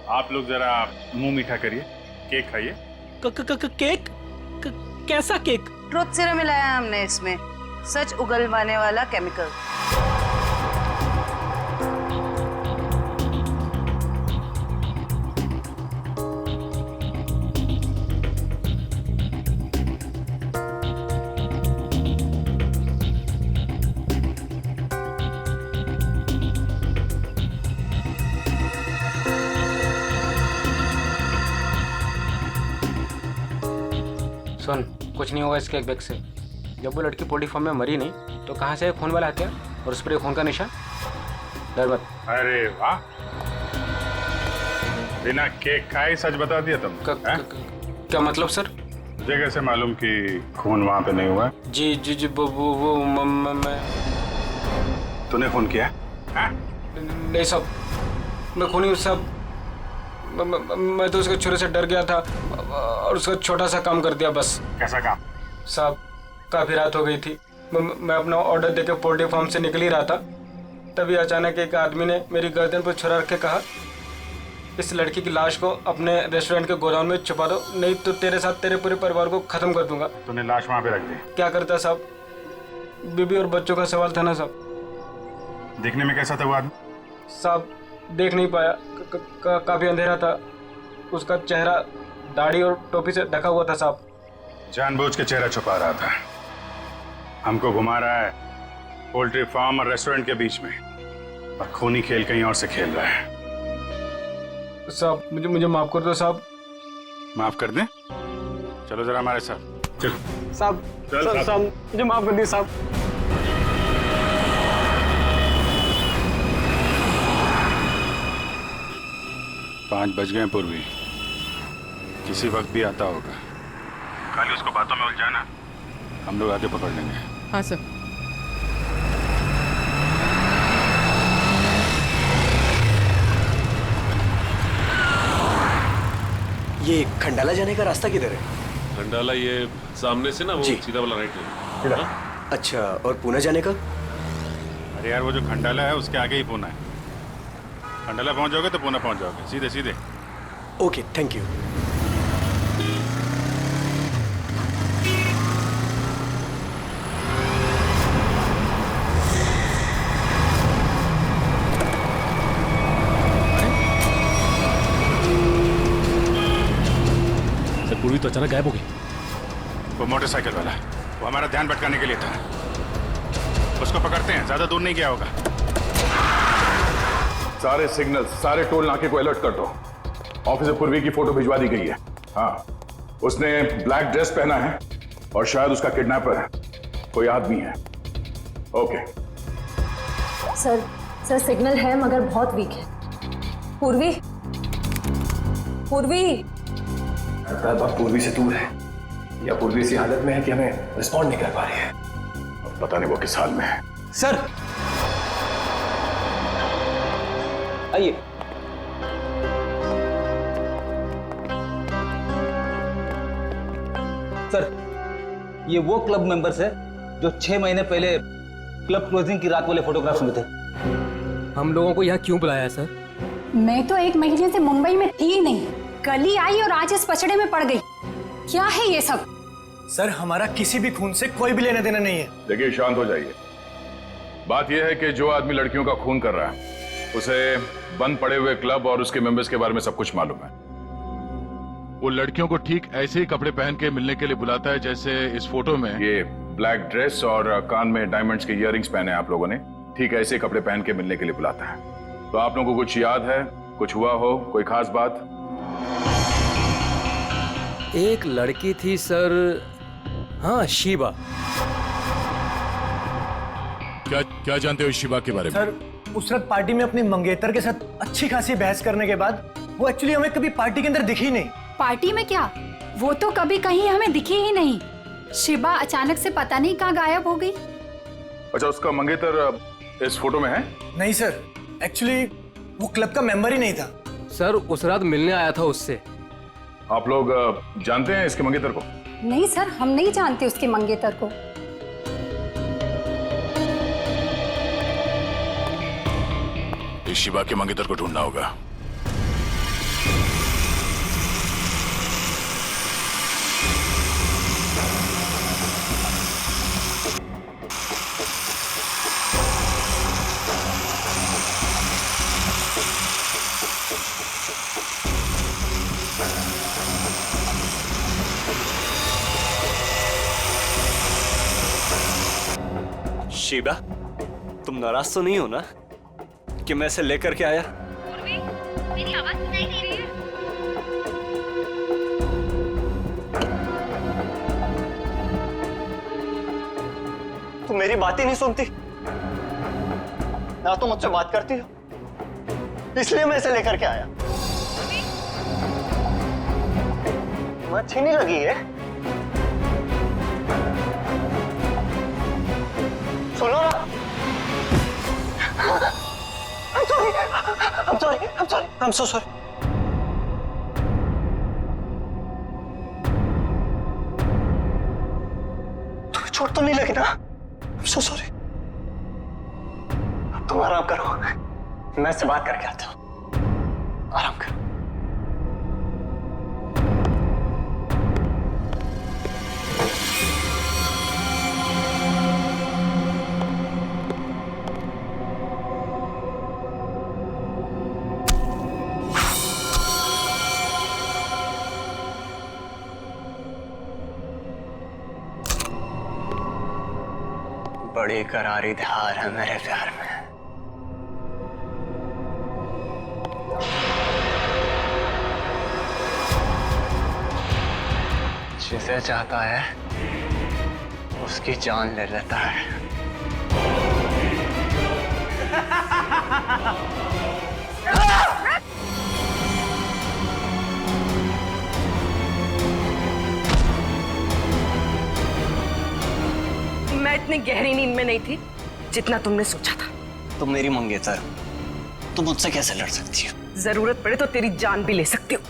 आप लोग जरा मुंह मीठा करिए, केक खाइए। केक? कैसा केक? ट्रुथ सीरम मिलाया हमने इसमें, सच उगलवाने वाला केमिकल। सुन, कुछ नहीं होगा इसके बैग से। जब वो लड़की पोल्ट्री फार्म में मरी नहीं तो कहाँ से खून वाला हथियार और उस पर खून का निशान? डर मत। अरे वाह, बिना केक खाए सच बता दिया तुम। क्या मतलब सर? मुझे कैसे मालूम कि खून वहां पे नहीं हुआ? जी जी जी वो मैं तूने खून किया? नहीं साहब, मैं खूनी हूँ साहब। मैं तो उसके छुरे से डर गया था और उसका छोटा सा काम कर दिया बस। कैसा काम? साहब, काफी रात हो गई थी। मैं अपना ऑर्डर देके पोल्ट्री फार्म से निकल ही रहा था, तभी अचानक एक आदमी ने मेरी गर्दन पर छुरा रख के कहा, इस लड़की की लाश को अपने रेस्टोरेंट के गोदाम में छुपा दो, नहीं तो तेरे साथ तेरे पूरे परिवार को खत्म कर दूंगा। तूने लाश वहां पे रख दी? क्या करता साहब, बीबी और बच्चों का सवाल था ना साहब। देखने में कैसा था वो आदमी? साहब, देख नहीं पाया, काफी अंधेरा था। उसका चेहरा दाढ़ी और टोपी से ढका हुआ था साहब। जानबूझ के चेहरा छुपा रहा था, हमको घुमा रहा है पोल्ट्री फार्म और रेस्टोरेंट के बीच में, और खूनी खेल कहीं और से खेल रहा है। साहब, मुझे माफ कर दो साहब। माफ कर दें? चलो जरा हमारे साथ। चल साहब, साहब मुझे माफ कर दिए साहब। पाँच बज गए पूर्वी, किसी वक्त भी आता होगा। खाली उसको बातों में उलझाना, हम लोग आके पकड़ लेंगे। हाँ सर। ये खंडाला जाने का रास्ता किधर है? खंडाला ये सामने से ना, वो सीधा वाला राइट ले। अच्छा, और पुणे जाने का? अरे यार, वो जो खंडाला है उसके आगे ही पुणे है। खंडाला पहुंच जाओगे तो पुणे पहुंच जाओगे, सीधे सीधे। Okay, thank you. सर, पूर्वी तो अचानक गायब हो गई। वो मोटरसाइकिल वाला, वो हमारा ध्यान भटकाने के लिए था। उसको पकड़ते हैं, ज्यादा दूर नहीं गया होगा। सारे सिग्नल, सारे टोल नाके को अलर्ट कर दो। ऑफिसर पूर्वी की फोटो भिजवा दी गई है। हाँ, उसने ब्लैक ड्रेस पहना है और शायद उसका किडनैपर कोई आदमी है। ओके सर सिग्नल है मगर बहुत वीक है। पूर्वी बात पूर्वी से दूर है या पूर्वी इसी हालत में है कि हमें रिस्पॉन्ड नहीं कर पा रही है। पता नहीं वो किस हाल में है। सर आइए। सर, ये वो क्लब मेंबर्स है जो 6 महीने पहले क्लब क्लोजिंग की रात वाले फोटोग्राफ्स में थे। हम लोगों को यहाँ क्यों बुलाया है सर? मैं तो 1 महीने से मुंबई में थी ही नहीं, कल ही आई और आज इस पचड़े में पड़ गई। क्या है ये सब? सर, हमारा किसी भी खून से कोई भी लेना देना नहीं है। देखिए, शांत हो जाइए। बात यह है कि जो आदमी लड़कियों का खून कर रहा है उसे बंद पड़े हुए क्लब और उसके मेंबर्स के बारे में सब कुछ मालूम है। वो लड़कियों को ठीक ऐसे ही कपड़े पहन के मिलने के लिए बुलाता है जैसे इस फोटो में। ये ब्लैक ड्रेस और कान में डायमंड्स के इयररिंग्स पहने हैं आप लोगों ने, ठीक ऐसे कपड़े पहन के मिलने के लिए बुलाता है। तो आप लोगों को कुछ याद है, कुछ हुआ हो, कोई खास बात? एक लड़की थी सर, हाँ, शिबा। क्या जानते हो शिबा के बारे में? सर, उस रात पार्टी में अपनी मंगेतर के साथ अच्छी खासी बहस करने के बाद वो एक्चुअली हमें कभी पार्टी के अंदर दिखी नहीं। पार्टी में क्या, वो तो कभी कहीं हमें दिखी ही नहीं। शिबा अचानक से पता नहीं कहाँ गायब हो गई। अच्छा, उसका मंगेतर इस फोटो में है? नहीं सर, एक्चुअली वो क्लब का मेंबर ही नहीं था। सर, उस रात मिलने आया था उससे। आप लोग जानते हैं इसके मंगेतर को? नहीं सर, हम नहीं जानते उसके मंगेतर को। अभी शिवा के मंगेतर को ढूंढना होगा। शीबा, तुम नाराज तो नहीं हो ना कि मैं इसे लेकर के आया? मेरी आवाज सुनाई दे रही है? तुम मेरी बात ही नहीं सुनती ना, तुम मुझसे बात करती हो, इसलिए मैं इसे लेकर के आया। तुम्हें अच्छी नहीं लगी है? सुनो ना। I'm so sorry. तुम्हें चोट तो नहीं लगी ना? I'm so sorry. अब तुम आराम करो, मैं इससे बात करके आता हूँ। आराम करो। बड़ी करारी धार है मेरे प्यार में। जिसे चाहता है उसकी जान ले लेता है। मैं इतनी गहरी नींद में नहीं थी जितना तुमने सोचा था। तुम मेरी मंगेतर, तुम मुझसे कैसे लड़ सकती हो? जरूरत पड़े तो तेरी जान भी ले सकती हो।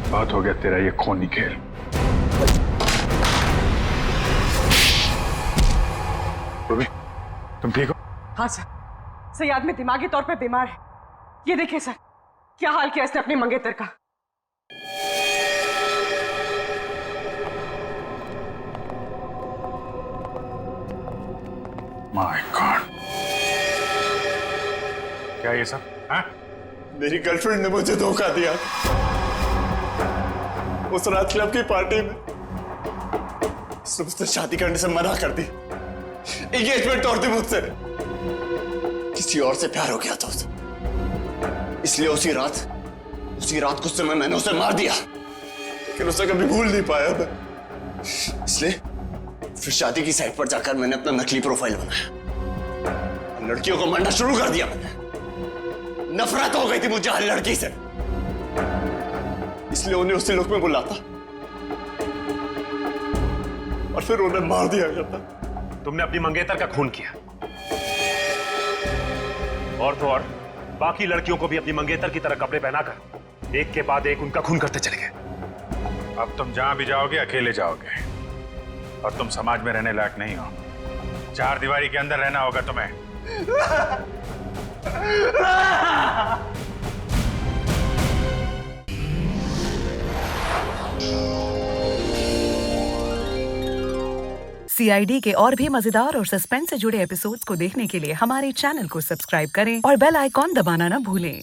बहुत हो गया तेरा ये खूनी खेल। रूबी, तुम ठीक हो? हाँ सर, सयाद में दिमागी तौर पे बीमार है। ये देखिए सर, क्या हाल किया इसने अपनी मंगेतर का। माय गॉड, क्या ये सब? हाँ? मेरी गर्लफ्रेंड ने मुझे धोखा दिया। उस रात क्लब की पार्टी में उसने मुझसे शादी करने से मना कर दी, एंगेजमेंट तोड़ दी मुझसे। किसी और से प्यार हो गया था उसे, इसलिए उसी रात कुछ समय मैंने उसे मार दिया, लेकिन उसे कभी भूल नहीं पाया मैं। इसलिए फिर शादी की साइट पर जाकर मैंने अपना नकली प्रोफाइल बनाया और लड़कियों को मारना शुरू कर दिया मैंने। नफरत हो गई थी मुझे हर लड़की से, इसलिए उन्हें उसी लोक में बुलाता और फिर उन्हें मार दिया करता। तुमने अपनी मंगेतर का खून किया, और तो और बाकी लड़कियों को भी अपनी मंगेतर की तरह कपड़े पहनाकर एक के बाद एक उनका खून करते चले गए। अब तुम जहां भी जाओगे अकेले जाओगे और तुम समाज में रहने लायक नहीं हो। चार दीवारी के अंदर रहना होगा तुम्हें। CID के और भी मजेदार और सस्पेंस से जुड़े एपिसोड्स को देखने के लिए हमारे चैनल को सब्सक्राइब करें और बेल आइकॉन दबाना ना भूलें।